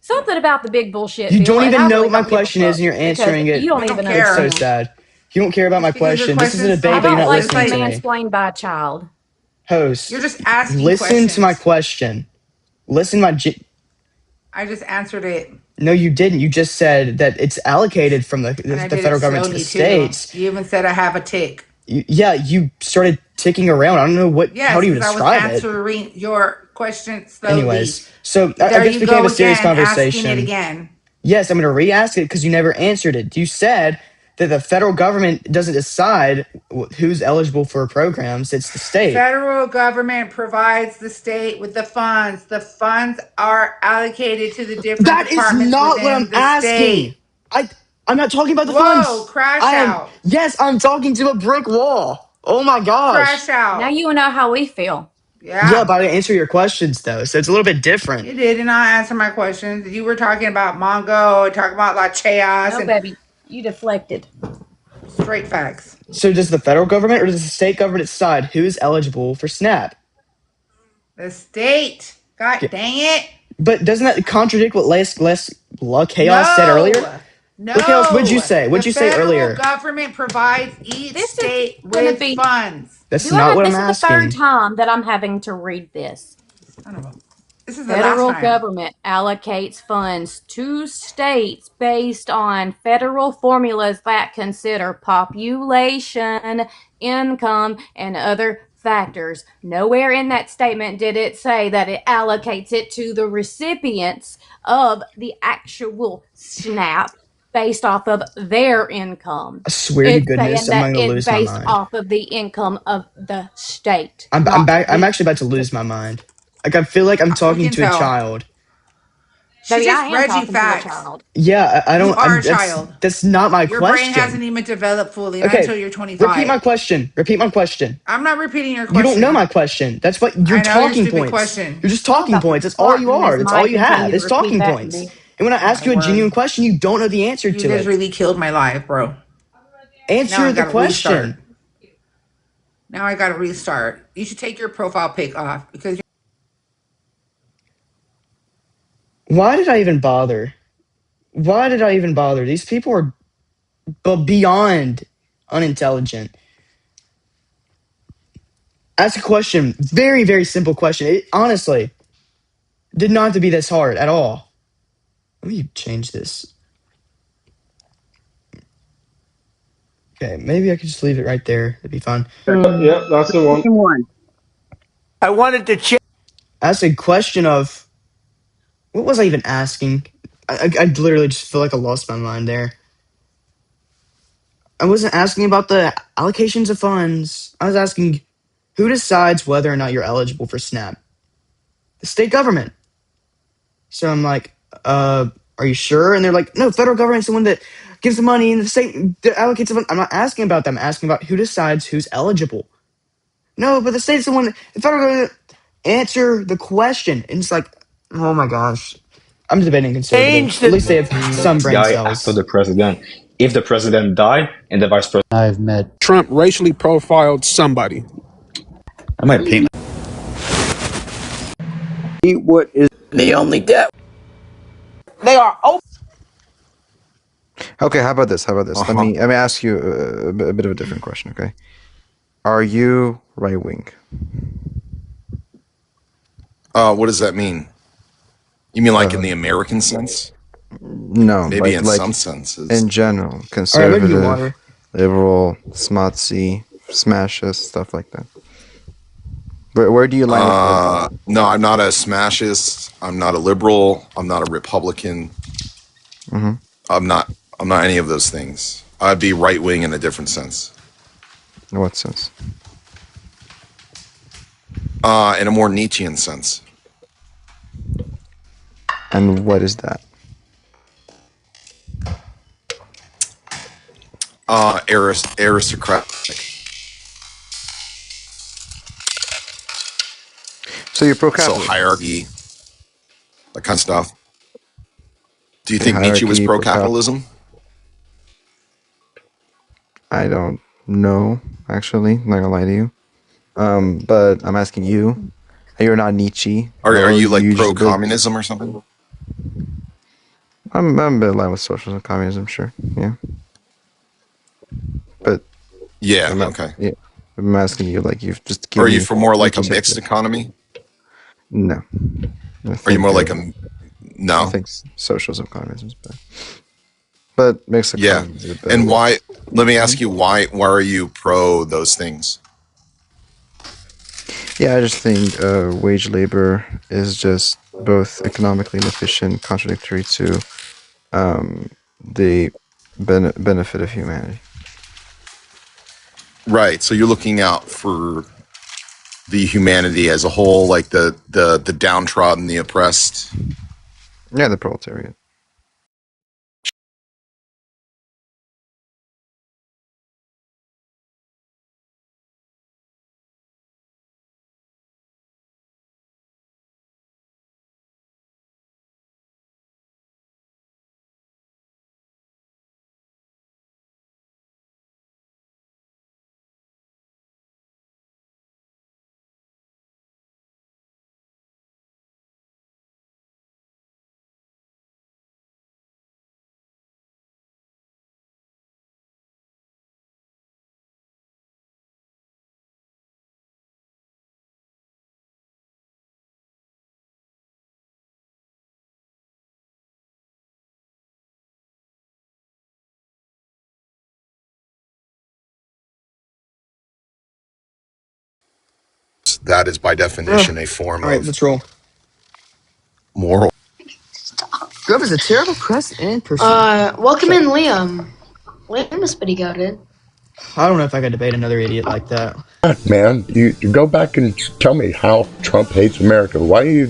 Speaker 10: Something about the big bullshit.
Speaker 4: You
Speaker 10: Bill,
Speaker 4: don't
Speaker 10: and
Speaker 4: even
Speaker 10: I
Speaker 4: know
Speaker 10: really
Speaker 4: what my
Speaker 10: don't give a
Speaker 4: question is, and you're
Speaker 10: fuck because
Speaker 4: answering it.
Speaker 10: You don't even know.
Speaker 4: It's so sad. You don't care about my question. This is a debate, but you're not listening to me.
Speaker 10: I don't like being mansplained by a child.
Speaker 4: Host,
Speaker 27: you're just asking
Speaker 4: listen
Speaker 27: questions.
Speaker 4: to my question. Listen to my...
Speaker 27: I just answered it.
Speaker 4: No, you didn't. You just said that it's allocated from the federal government to the states.
Speaker 27: You even said I have a tick.
Speaker 4: You started ticking around. I don't know how do you describe
Speaker 27: I was answering your question slowly.
Speaker 4: Anyways, so I guess it became a serious conversation.
Speaker 27: Asking it again.
Speaker 4: Yes, I'm going to re-ask it because you never answered it. You said that the federal government doesn't decide who's eligible for programs. It's the state.
Speaker 27: Federal government provides the state with the funds. The funds are allocated to the different departments.
Speaker 4: That is not what I'm asking. I'm not talking about the funds.
Speaker 27: Whoa, crash out.
Speaker 4: Yes, I'm talking to a brick wall. Oh my gosh.
Speaker 27: Crash out.
Speaker 10: Now you know how we feel.
Speaker 4: Yeah, but I didn't answer your questions though, so it's a little bit different.
Speaker 27: You did not answer my questions. You were talking about Mongo, talking about LaChaos.
Speaker 10: No, baby, you deflected.
Speaker 27: Straight facts.
Speaker 4: So does the federal government or does the state government decide who's eligible for SNAP?
Speaker 27: The state. God dang it.
Speaker 4: But doesn't that contradict what LaChaos said earlier?
Speaker 27: No.
Speaker 4: LaChaos, what'd you say? What'd you say earlier?
Speaker 27: The federal government provides each state with funds.
Speaker 4: That's not what I'm asking.
Speaker 10: This is the third time that I'm having to read this.
Speaker 27: This is the
Speaker 10: federal
Speaker 27: last time.
Speaker 10: government allocates funds to states based on federal formulas that consider population, income, and other factors. Nowhere in that statement did it say that it allocates it to the recipients of the actual SNAP based off of their income.
Speaker 4: I swear to goodness, I'm going to lose my mind.
Speaker 10: Based off of the income of the state.
Speaker 4: I'm actually about to lose my mind. Like, I feel like I'm talking to a child.
Speaker 27: She just read you facts.
Speaker 4: Yeah, I don't...
Speaker 27: You are a child.
Speaker 4: That's not my
Speaker 27: Your
Speaker 4: question.
Speaker 27: brain hasn't even developed fully until you're 25.
Speaker 4: Repeat my question.
Speaker 27: I'm not repeating your question.
Speaker 4: You don't know my question. That's what your talking points. You're just talking points. That's all you are. That's all you have. It's talking points. And when I ask you a genuine question, you don't know the answer to it.
Speaker 27: You just really killed my life, bro.
Speaker 4: Answer the question.
Speaker 27: Now I gotta restart. You should take your profile pic off because
Speaker 4: why did I even bother? Why did I even bother? These people are beyond unintelligent. Ask a question. Very, very simple question. It honestly did not have to be this hard at all. Let me change this. Okay, maybe I could just leave it right there. That'd be fine.
Speaker 1: Yeah, that's the one.
Speaker 4: I wanted to check. Ask a question of... What was I even asking? I literally just feel like I lost my mind there. I wasn't asking about the allocations of funds. I was asking who decides whether or not you're eligible for SNAP? The state government. So I'm like, are you sure? And they're like, no, federal government's the one that gives the money and the state allocates the fund. I'm not asking about them. I'm asking about who decides who's eligible. No, but the state's the one the federal government answer the question. And it's like, oh my gosh. I'm debating conservative. At least they have some brain cells.
Speaker 21: After the president. If the president died and the vice president...
Speaker 1: I've met Trump racially profiled somebody.
Speaker 21: I might paint.
Speaker 1: What is the only debt?
Speaker 25: They are open.
Speaker 8: Okay, how about this? Let me ask you a bit of a different question, okay? Are you right-wing?
Speaker 12: What does that mean? You mean like in the American sense?
Speaker 8: No,
Speaker 12: maybe in
Speaker 8: like
Speaker 12: some senses.
Speaker 8: In general, conservative, liberal, smutsy, smashes, stuff like that. Where do you line?
Speaker 12: No, I'm not a smashist. I'm not a liberal. I'm not a Republican.
Speaker 8: Mm-hmm.
Speaker 12: I'm not any of those things. I'd be right wing in a different sense.
Speaker 8: In what sense?
Speaker 12: in a more Nietzschean sense.
Speaker 8: And what is that?
Speaker 12: Aristocratic.
Speaker 8: So you're pro-capitalism.
Speaker 12: So hierarchy, that kind of stuff. Do you think Nietzsche was pro-capitalism?
Speaker 8: I don't know, actually. I'm not gonna lie to you. But I'm asking you. You're not Nietzsche.
Speaker 12: Are you like pro-communism or something?
Speaker 8: I'm a bit aligned with socialism, communism, sure. Yeah. But
Speaker 12: yeah, okay.
Speaker 8: Yeah, I'm asking you, like, you've just.
Speaker 12: Are you for more like a mixed economy?
Speaker 8: No.
Speaker 12: Are you more like a no?
Speaker 8: I think socialism, communism is better. But mixed economy is a better.
Speaker 12: And why? Let me ask you why are you pro those things?
Speaker 8: Yeah, I just think wage labor is just both economically inefficient, contradictory to the benefit of humanity.
Speaker 12: Right. So you're looking out for the humanity as a whole, like the downtrodden, the oppressed.
Speaker 8: Yeah, the proletariat.
Speaker 12: That is by definition a form of.
Speaker 4: All right, let's roll.
Speaker 12: Moral.
Speaker 4: Grub is a terrible press and person.
Speaker 3: Welcome in, Liam. Liam is pretty goated.
Speaker 4: I don't know if I could debate another idiot like that.
Speaker 2: Man, you go back and tell me how Trump hates America. Why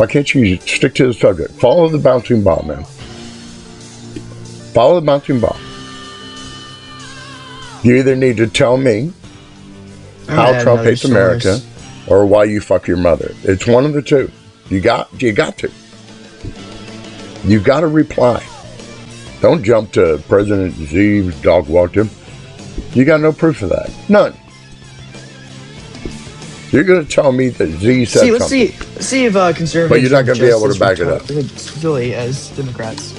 Speaker 2: can't you stick to the subject? Follow the bouncing ball, man. Follow the bouncing ball. You either need to tell me how Trump hates America or why you fuck your mother. It's one of the two. You got to. You got to reply. Don't jump to President Xi, dog walked him. You got no proof of that. None. You're going to tell me that Z said something.
Speaker 4: Let's see if conservatives.
Speaker 2: But you're not going to be able to back it up.
Speaker 4: Really, as Democrats.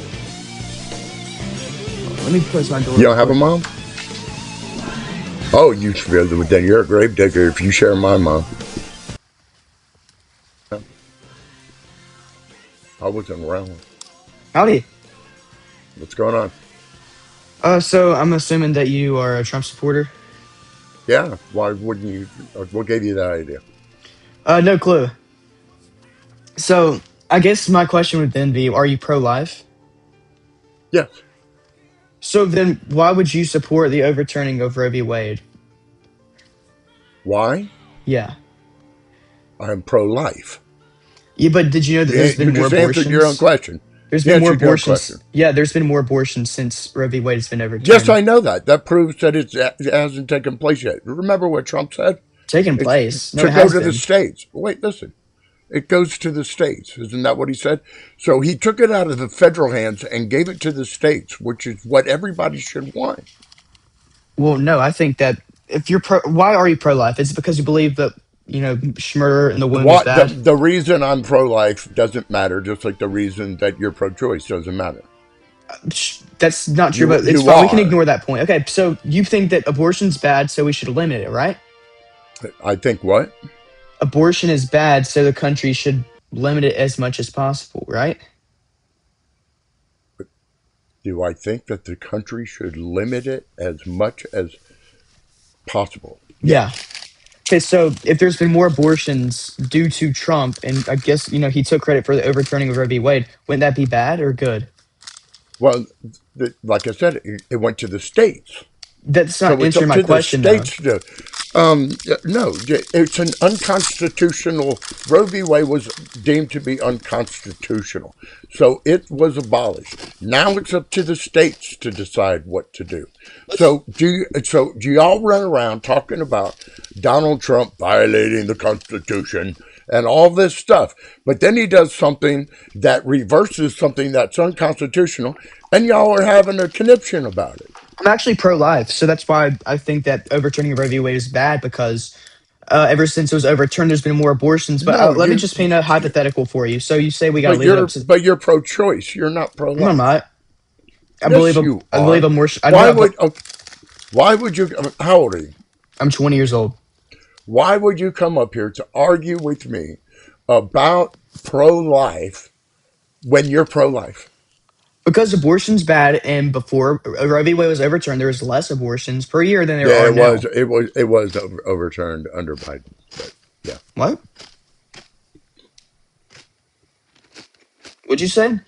Speaker 4: Let me close my door.
Speaker 2: You don't have a mom? Oh, then you're a grave digger if you share my mom. I wasn't around.
Speaker 4: Howdy.
Speaker 2: What's going on?
Speaker 4: So I'm assuming that you are a Trump supporter?
Speaker 2: Yeah. Why wouldn't you? What gave you that idea?
Speaker 4: No clue. So I guess my question would then be, are you pro-life?
Speaker 2: Yes.
Speaker 4: So then why would you support the overturning of Roe v. Wade?
Speaker 2: Why?
Speaker 4: Yeah.
Speaker 2: I'm pro-life.
Speaker 4: Yeah, but did you know that there's been more abortions?
Speaker 2: You just answered your own question.
Speaker 4: There's been more abortions. Yeah, there's been more abortions since Roe v. Wade has been overturned.
Speaker 2: Yes, I know that. That proves that it hasn't taken place yet. Remember what Trump said?
Speaker 4: Taken place.
Speaker 2: No, to go to the states. Wait, listen. It goes to the states. Isn't that what he said? So he took it out of the federal hands and gave it to the states, which is what everybody should want.
Speaker 4: Well, no, I think that if you're why are you pro-life? It's because you believe that, murder in the womb is bad?
Speaker 2: The reason I'm pro-life doesn't matter, just like the reason that you're pro-choice doesn't matter.
Speaker 4: That's not true, but it's fine. We can ignore that point. Okay, so you think that abortion's bad, so we should limit it, right?
Speaker 2: I think what?
Speaker 4: Abortion is bad, so the country should limit it as much as possible, right?
Speaker 2: Do I think that the country should limit it as much as possible?
Speaker 4: Yeah. Okay, so if there's been more abortions due to Trump, and I guess, he took credit for the overturning of Roe v. Wade, wouldn't that be bad or good?
Speaker 2: Well, like I said, it went to the states.
Speaker 4: That's not answering my question, though.
Speaker 2: No, it's an unconstitutional. Roe v. Wade was deemed to be unconstitutional, so it was abolished. Now it's up to the states to decide what to do. So do y'all run around talking about Donald Trump violating the Constitution and all this stuff, but then he does something that reverses something that's unconstitutional, and y'all are having a conniption about it.
Speaker 4: I'm actually pro-life, so that's why I think that overturning Roe v. Wade is bad, because ever since it was overturned, there's been more abortions. But
Speaker 2: No,
Speaker 4: let me just paint a hypothetical for you. So you say we got to
Speaker 2: but
Speaker 4: leave it up to...
Speaker 2: but you're pro-choice. You're not pro-life.
Speaker 4: No, I'm not. I
Speaker 2: Yes, you
Speaker 4: I
Speaker 2: are.
Speaker 4: believe abortion...
Speaker 2: Why would you... How old are you?
Speaker 4: I'm 20 years old.
Speaker 2: Why would you come up here to argue with me about pro-life when you're pro-life?
Speaker 4: Because abortion's bad, and before Roe v. Wade was overturned, there was less abortions per year than there are now.
Speaker 2: It was overturned under Biden. But yeah.
Speaker 4: What? What'd you say?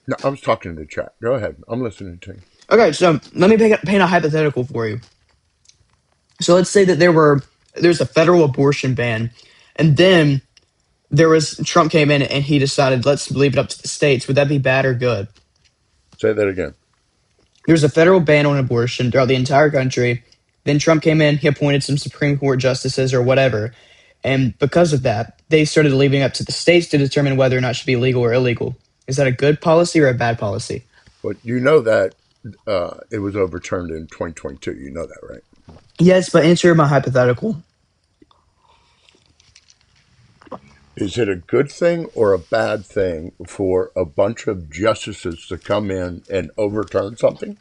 Speaker 2: No, I was talking to the chat. Go ahead. I'm listening to you.
Speaker 4: Okay, so let me paint a hypothetical for you. So let's say that there's a federal abortion ban, and then Trump came in and he decided, let's leave it up to the states. Would that be bad or good?
Speaker 2: Say that again.
Speaker 4: There's a federal ban on abortion throughout the entire country. Then Trump came in, he appointed some Supreme Court justices or whatever. And because of that, they started leaving it up to the states to determine whether or not it should be legal or illegal. Is that a good policy or a bad policy?
Speaker 2: But you know that it was overturned in 2022. You know that, right?
Speaker 4: Yes, but answer my hypothetical.
Speaker 2: Is it a good thing or a bad thing for a bunch of justices to come in and overturn something?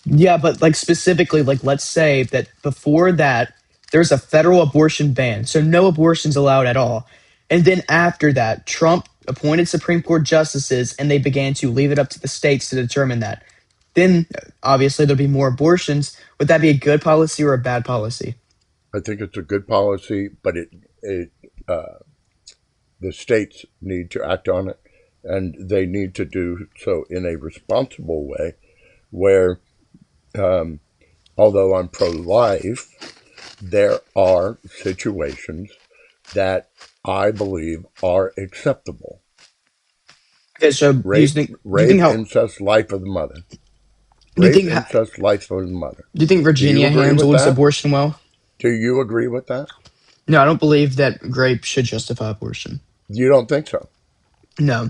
Speaker 4: Yeah, but like specifically, like let's say that before that, there's a federal abortion ban, so no abortions allowed at all. And then after that, Trump appointed Supreme Court justices and they began to leave it up to the states to determine that. Then obviously there'll be more abortions. Would that be a good policy or a bad policy?
Speaker 2: I think it's a good policy, but the states need to act on it, and they need to do so in a responsible way where, although I'm pro-life, there are situations that I believe are acceptable.
Speaker 4: Okay, so
Speaker 2: rape, incest, life of the mother. Rape, incest, life of the mother.
Speaker 4: Do you think Virginia handles abortion well?
Speaker 2: Do you agree with that?
Speaker 4: No, I don't believe that rape should justify abortion.
Speaker 2: You don't think so?
Speaker 4: No.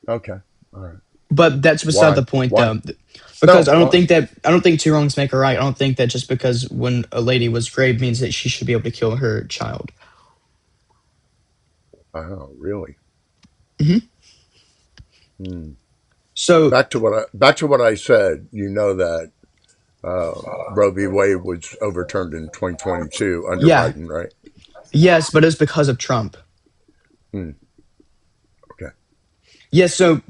Speaker 2: Okay. All right.
Speaker 4: But that's beside the point, though. Because I don't think two wrongs make a right. I don't think that just because when a lady was raped means that she should be able to kill her child.
Speaker 2: Oh, really?
Speaker 4: Mm-hmm. So
Speaker 2: back to what I said. You know that Roe v. Wade was overturned in 2022 under Biden, right?
Speaker 4: Yes, but it's because of Trump.
Speaker 2: Okay.
Speaker 4: Yes, so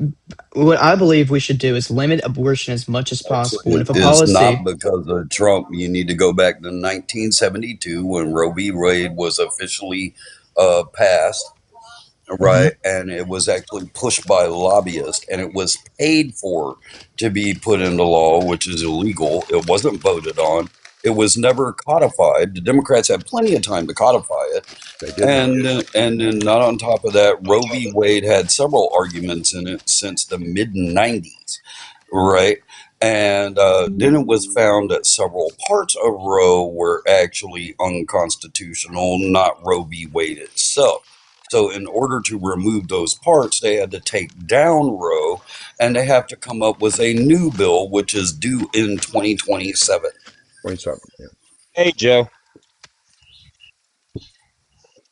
Speaker 4: what I believe we should do is limit abortion as much as possible.
Speaker 5: It's not because of Trump. You need to go back to 1972 when Roe v. Wade was officially passed, right? And it was actually pushed by lobbyists, and it was paid for to be put into law, which is illegal. It wasn't voted on. It was never codified. The Democrats had plenty of time to codify it. And then not on top of that, Roe v. Wade had several arguments in it since the mid-90s, right? And then it was found that several parts of Roe were actually unconstitutional, not Roe v. Wade itself. So in order to remove those parts, they had to take down Roe, and they have to come up with a new bill, which is due in 2027.
Speaker 2: 27, yeah.
Speaker 9: Hey, Joe.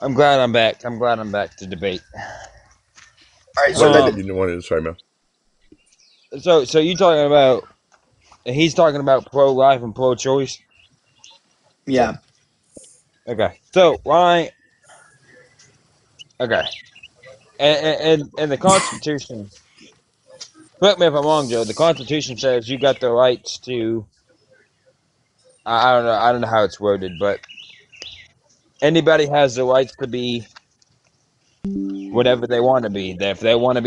Speaker 9: I'm glad I'm back. I'm glad I'm back to debate.
Speaker 2: All right, so you wanted to say, man.
Speaker 9: So you talking about? He's talking about pro-life and pro-choice.
Speaker 4: Yeah.
Speaker 9: Okay. So why? Okay. And the Constitution. Correct me if I'm wrong, Joe. The Constitution says you got the rights to. I don't know how it's worded, but anybody has the rights to be whatever they want to be. If they want to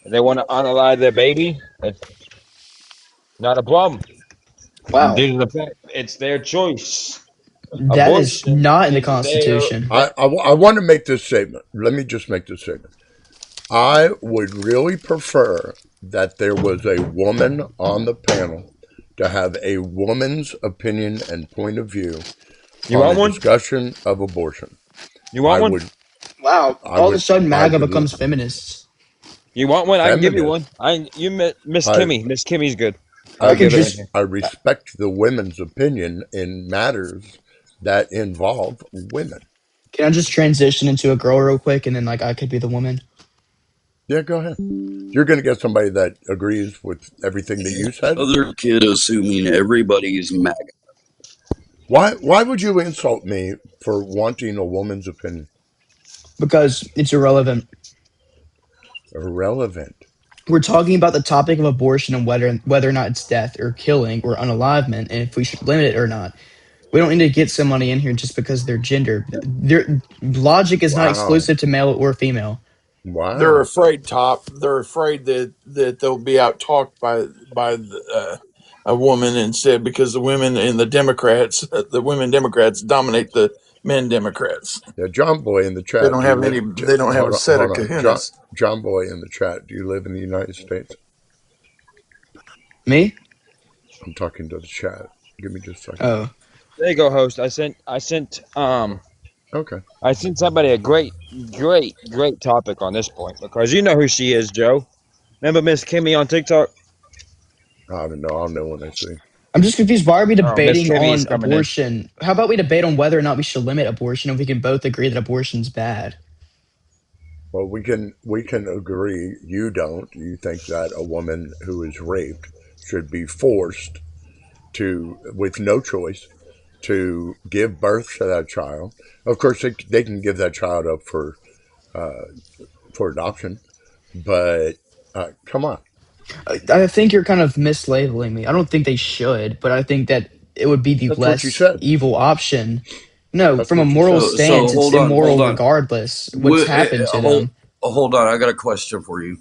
Speaker 9: unalive their baby, it's not a problem.
Speaker 4: Wow.
Speaker 9: Due to the fact it's their choice.
Speaker 4: That is
Speaker 9: Abortion
Speaker 4: not in the
Speaker 9: is there.
Speaker 4: Constitution.
Speaker 2: I want to make this statement. Let me just make this statement. I would really prefer that there was a woman on the panel to have a woman's opinion and point of view on the discussion of abortion.
Speaker 9: You want one?
Speaker 4: Wow! All of a sudden, MAGA becomes feminists.
Speaker 9: You want one? I can give you one. Miss Kimmy. Miss Kimmy's good.
Speaker 2: I respect the women's opinion in matters that involve women.
Speaker 4: Can I just transition into a girl real quick, and then I could be the woman?
Speaker 2: Yeah, go ahead. You're going to get somebody that agrees with everything that you said.
Speaker 5: Other kid assuming everybody's MAGA.
Speaker 2: Why would you insult me for wanting a woman's opinion?
Speaker 4: Because it's irrelevant.
Speaker 2: Irrelevant.
Speaker 4: We're talking about the topic of abortion and whether or not it's death or killing or unalivement, and if we should limit it or not. We don't need to get somebody in here just because their gender. Logic is not exclusive to male or female.
Speaker 2: Wow.
Speaker 6: They're afraid, Top. They're afraid that they'll be out talked by a woman instead, because the women Democrats dominate the men Democrats.
Speaker 2: Yeah, John Boy in the chat.
Speaker 6: They don't have a set of kahunas.
Speaker 2: John Boy in the chat. Do you live in the United States?
Speaker 4: Me?
Speaker 2: I'm talking to the chat. Give me just a second.
Speaker 4: Oh.
Speaker 9: There you go, host. I sent
Speaker 2: Okay.
Speaker 9: I sent somebody a great topic on this point, because you know who she is, Joe. Remember Miss Kimmy on TikTok?
Speaker 2: I don't know. I'll know when I see.
Speaker 4: I'm just confused. Why are we debating on abortion? How about we debate on whether or not we should limit abortion, and we can both agree that abortion's bad?
Speaker 2: Well, we can agree. You don't. You think that a woman who is raped should be forced to, with no choice, to give birth to that child. Of course, they can give that child up for adoption, but come on.
Speaker 4: I think you're kind of mislabeling me. I don't think they should, but I think that it would be the less evil option. No, from a moral stance, it's immoral regardless what's happened to them.
Speaker 5: Hold on, I got a question for you.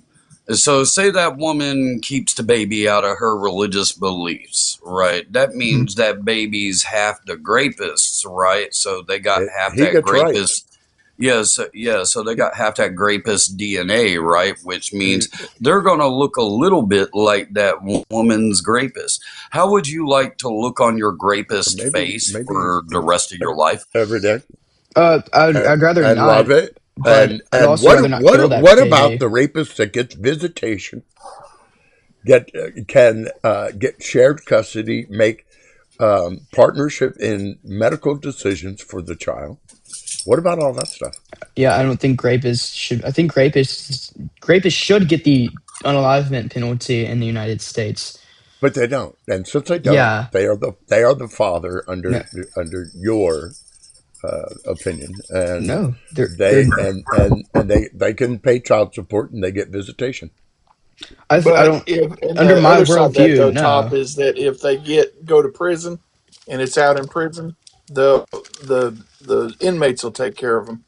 Speaker 5: So say that woman keeps the baby out of her religious beliefs, right? That means that baby's half the grapists, right? So they got half that grapist. Right. So they got half that grapist DNA, right? Which means they're going to look a little bit like that woman's grapist. How would you like to look on your grapist face for the rest of your life?
Speaker 2: Every day.
Speaker 4: I'd rather not.
Speaker 2: Love it. And what about the rapist that gets visitation, can get shared custody, make partnership in medical decisions for the child? What about all that stuff?
Speaker 4: Yeah, I don't think rapists should. I think rapists should get the unalivement penalty in the United States.
Speaker 2: But they don't, and since they don't, they are the father under your opinion, and
Speaker 4: no,
Speaker 2: they can pay child support and they get visitation.
Speaker 4: I don't. Under my worldview,
Speaker 6: Top is that if they go to prison, and it's out in prison, the inmates will take care of them.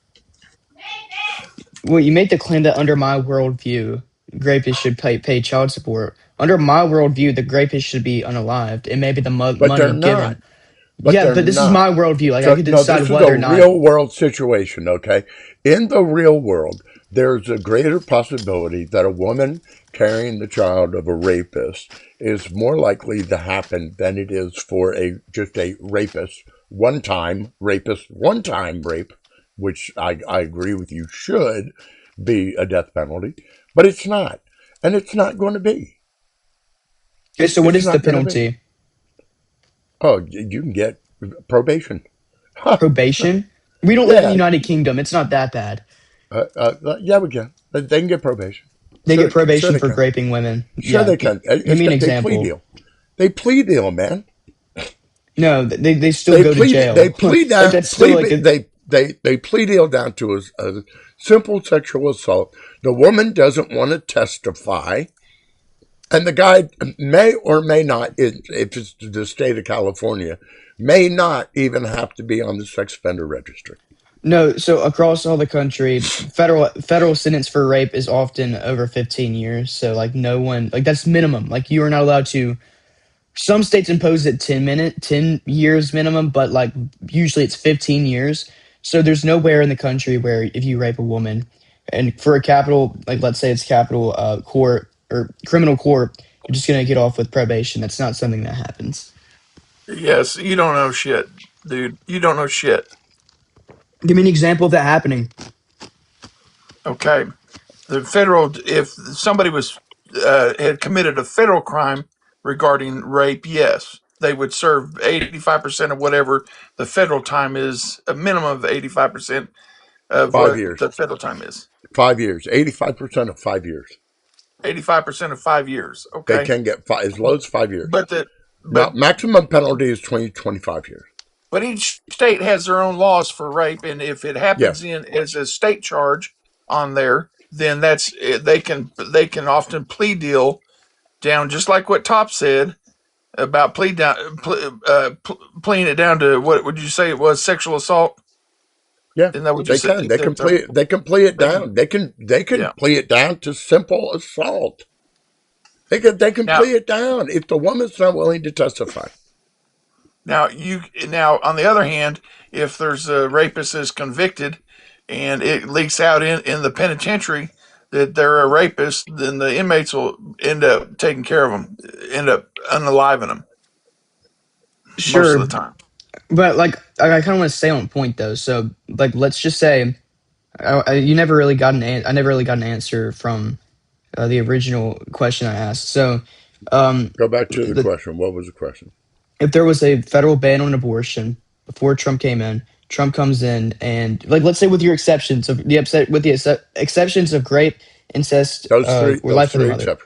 Speaker 4: Well, you make the claim that under my worldview, rapists should pay child support. Under my worldview, the rapists should be unalived, and maybe the money given. But this is my worldview. I could decide whether or not.
Speaker 2: This is a real world situation, okay? In the real world, there's a greater possibility that a woman carrying the child of a rapist is more likely to happen than it is for just a rapist, one-time rape, which I agree with you should be a death penalty, but it's not. And it's not going to be.
Speaker 4: Okay, so what is the penalty?
Speaker 2: Oh, you can get probation.
Speaker 4: Probation? We don't live in the United Kingdom. It's not that bad.
Speaker 2: Yeah, we can. They can get probation.
Speaker 4: They get probation for raping women.
Speaker 2: Sure, they can.
Speaker 4: Give me an example.
Speaker 2: They plea deal, man.
Speaker 4: No, they still go to jail.
Speaker 2: They plea down. They plea deal down to a simple sexual assault. The woman doesn't want to testify. And the guy may or may not, if it's the state of California, may not even have to be on the sex offender registry.
Speaker 4: No, so across all the country, federal sentence for rape is often over 15 years. So no one, that's minimum. You are not allowed to Some states impose it 10 years minimum, but like usually it's 15 years. So there's nowhere in the country where if you rape a woman and for a capital, like let's say it's capital court or criminal court, you're just gonna get off with probation. That's not something that happens.
Speaker 6: Yes, you don't know shit, dude. You don't know shit.
Speaker 4: Give me an example of that happening.
Speaker 6: Okay, if somebody was had committed a federal crime regarding rape, yes, they would serve 85% of whatever the federal time is, a minimum of 85% of
Speaker 2: 5
Speaker 6: what
Speaker 2: years.
Speaker 6: the federal time is.
Speaker 2: 5 years. 85% of 5 years.
Speaker 6: 85% of 5 years. Okay,
Speaker 2: They can get as low as 5 years.
Speaker 6: but
Speaker 2: maximum penalty is 25 years.
Speaker 6: But each state has their own laws for rape, and if it happens in as a state charge on there, then they can often plea deal down, just like what Top said about pleading it down to, what would you say it was, sexual assault?
Speaker 2: Yeah,
Speaker 6: isn't that what
Speaker 2: they
Speaker 6: you said?
Speaker 2: can. They can plea it down. They can plea it down to simple assault. They can plea it down if the woman's not willing to testify.
Speaker 6: Now on the other hand, if there's a rapist is convicted and it leaks out in the penitentiary that they're a rapist, then the inmates will end up taking care of them, end up unaliving them.
Speaker 4: Sure.
Speaker 6: Most of the time.
Speaker 4: But like, I kind of want to stay on point though. So like, let's just say you never really got I never really got an answer from the original question I asked. So
Speaker 2: go back to the question. What was the question?
Speaker 4: If there was a federal ban on abortion before Trump came in, Trump comes in and, like, let's say with your exceptions of exceptions of rape, incest, or life of the mother.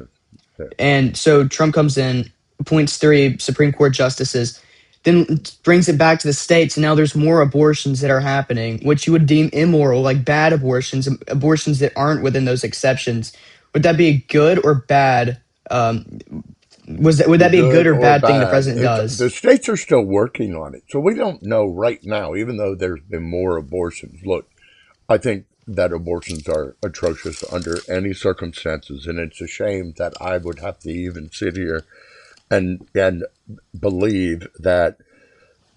Speaker 2: Yeah.
Speaker 4: And so Trump comes in, appoints 3 Supreme Court justices, then brings it back to the states, and now there's more abortions that are happening, which you would deem immoral, like bad abortions that aren't within those exceptions. Would that be a good or bad? Would that be a good or bad thing the president does?
Speaker 2: The states are still working on it, so we don't know right now, even though there's been more abortions. Look, I think that abortions are atrocious under any circumstances, and it's a shame that I would have to even sit here and believe that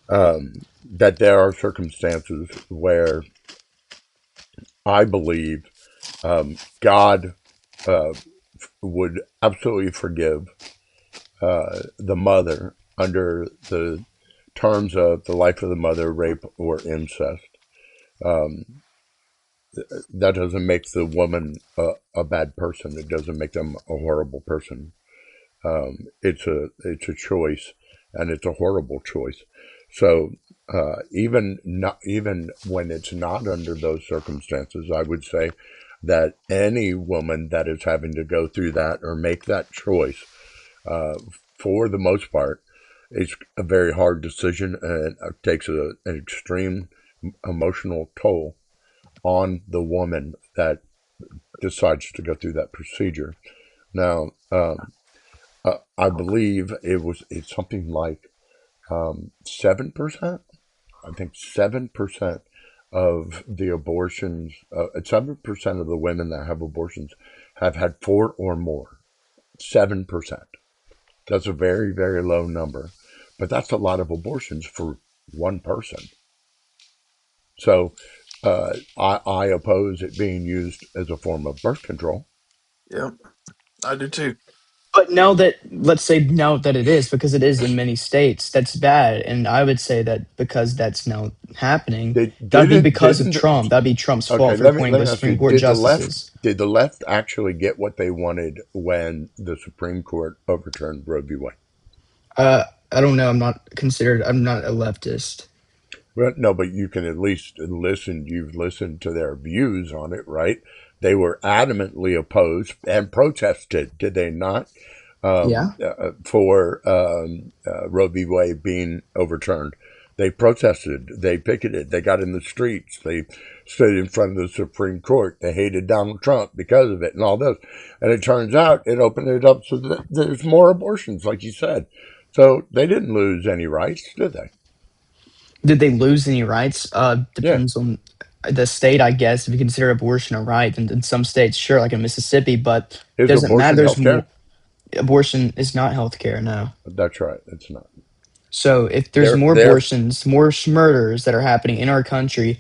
Speaker 2: that there are circumstances where I believe God would absolutely forgive the mother under the terms of the life of the mother, rape, or incest. That doesn't make the woman a bad person. It doesn't make them a horrible person. It's a choice, and it's a horrible choice. So even when it's not under those circumstances, I would say that any woman that is having to go through that or make that choice, for the most part, it's a very hard decision, and it takes an extreme emotional toll on the woman that decides to go through that procedure. Now, I believe it's something like 7%. I think 7% of the abortions, 7% of the women that have abortions have had 4 or more. 7%. That's a very, very low number, but that's a lot of abortions for one person. So I oppose it being used as a form of birth control.
Speaker 6: Yeah, I do too.
Speaker 4: But let's say now that it is, because it is in many states, that's bad. And I would say that because that's now happening, that'd be because of Trump. That'd be Trump's fault for appointing those Supreme Court justices.
Speaker 2: Did the left actually get what they wanted when the Supreme Court overturned Roe v. Wade?
Speaker 4: I don't know. I'm not a leftist.
Speaker 2: Well, no, but you can at least listen. You've listened to their views on it, right? They were adamantly opposed and protested, did they not? For Roe v. Wade being overturned. They protested, they picketed, they got in the streets, they stood in front of the Supreme Court, they hated Donald Trump because of it and all this. And it turns out it opened it up so that there's more abortions, like you said. So they didn't lose any rights, did they?
Speaker 4: Did they lose any rights? Depends on the state, I guess. If you consider abortion a right, and in some states, sure, like in Mississippi, but it doesn't matter. There's more. abortion is not healthcare. No.
Speaker 2: That's right. It's not.
Speaker 4: So if there's more abortions, more murders that are happening in our country,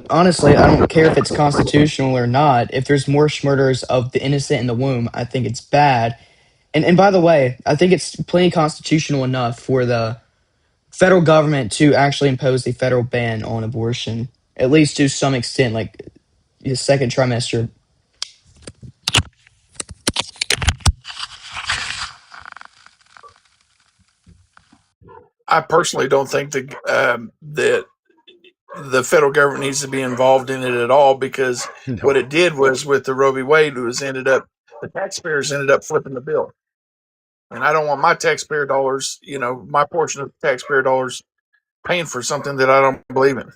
Speaker 4: honestly, I don't care if it's constitutional or not. If there's more murders of the innocent in the womb, I think it's bad. And by the way, I think it's plenty constitutional enough for the federal government to actually impose a federal ban on abortion, at least to some extent, like the second trimester.
Speaker 6: I personally don't think that the federal government needs to be involved in it at all, because what it did was with the Roe v. Wade was the taxpayers ended up flipping the bill. And I don't want my taxpayer dollars, my portion of the taxpayer dollars paying for something that I don't believe in.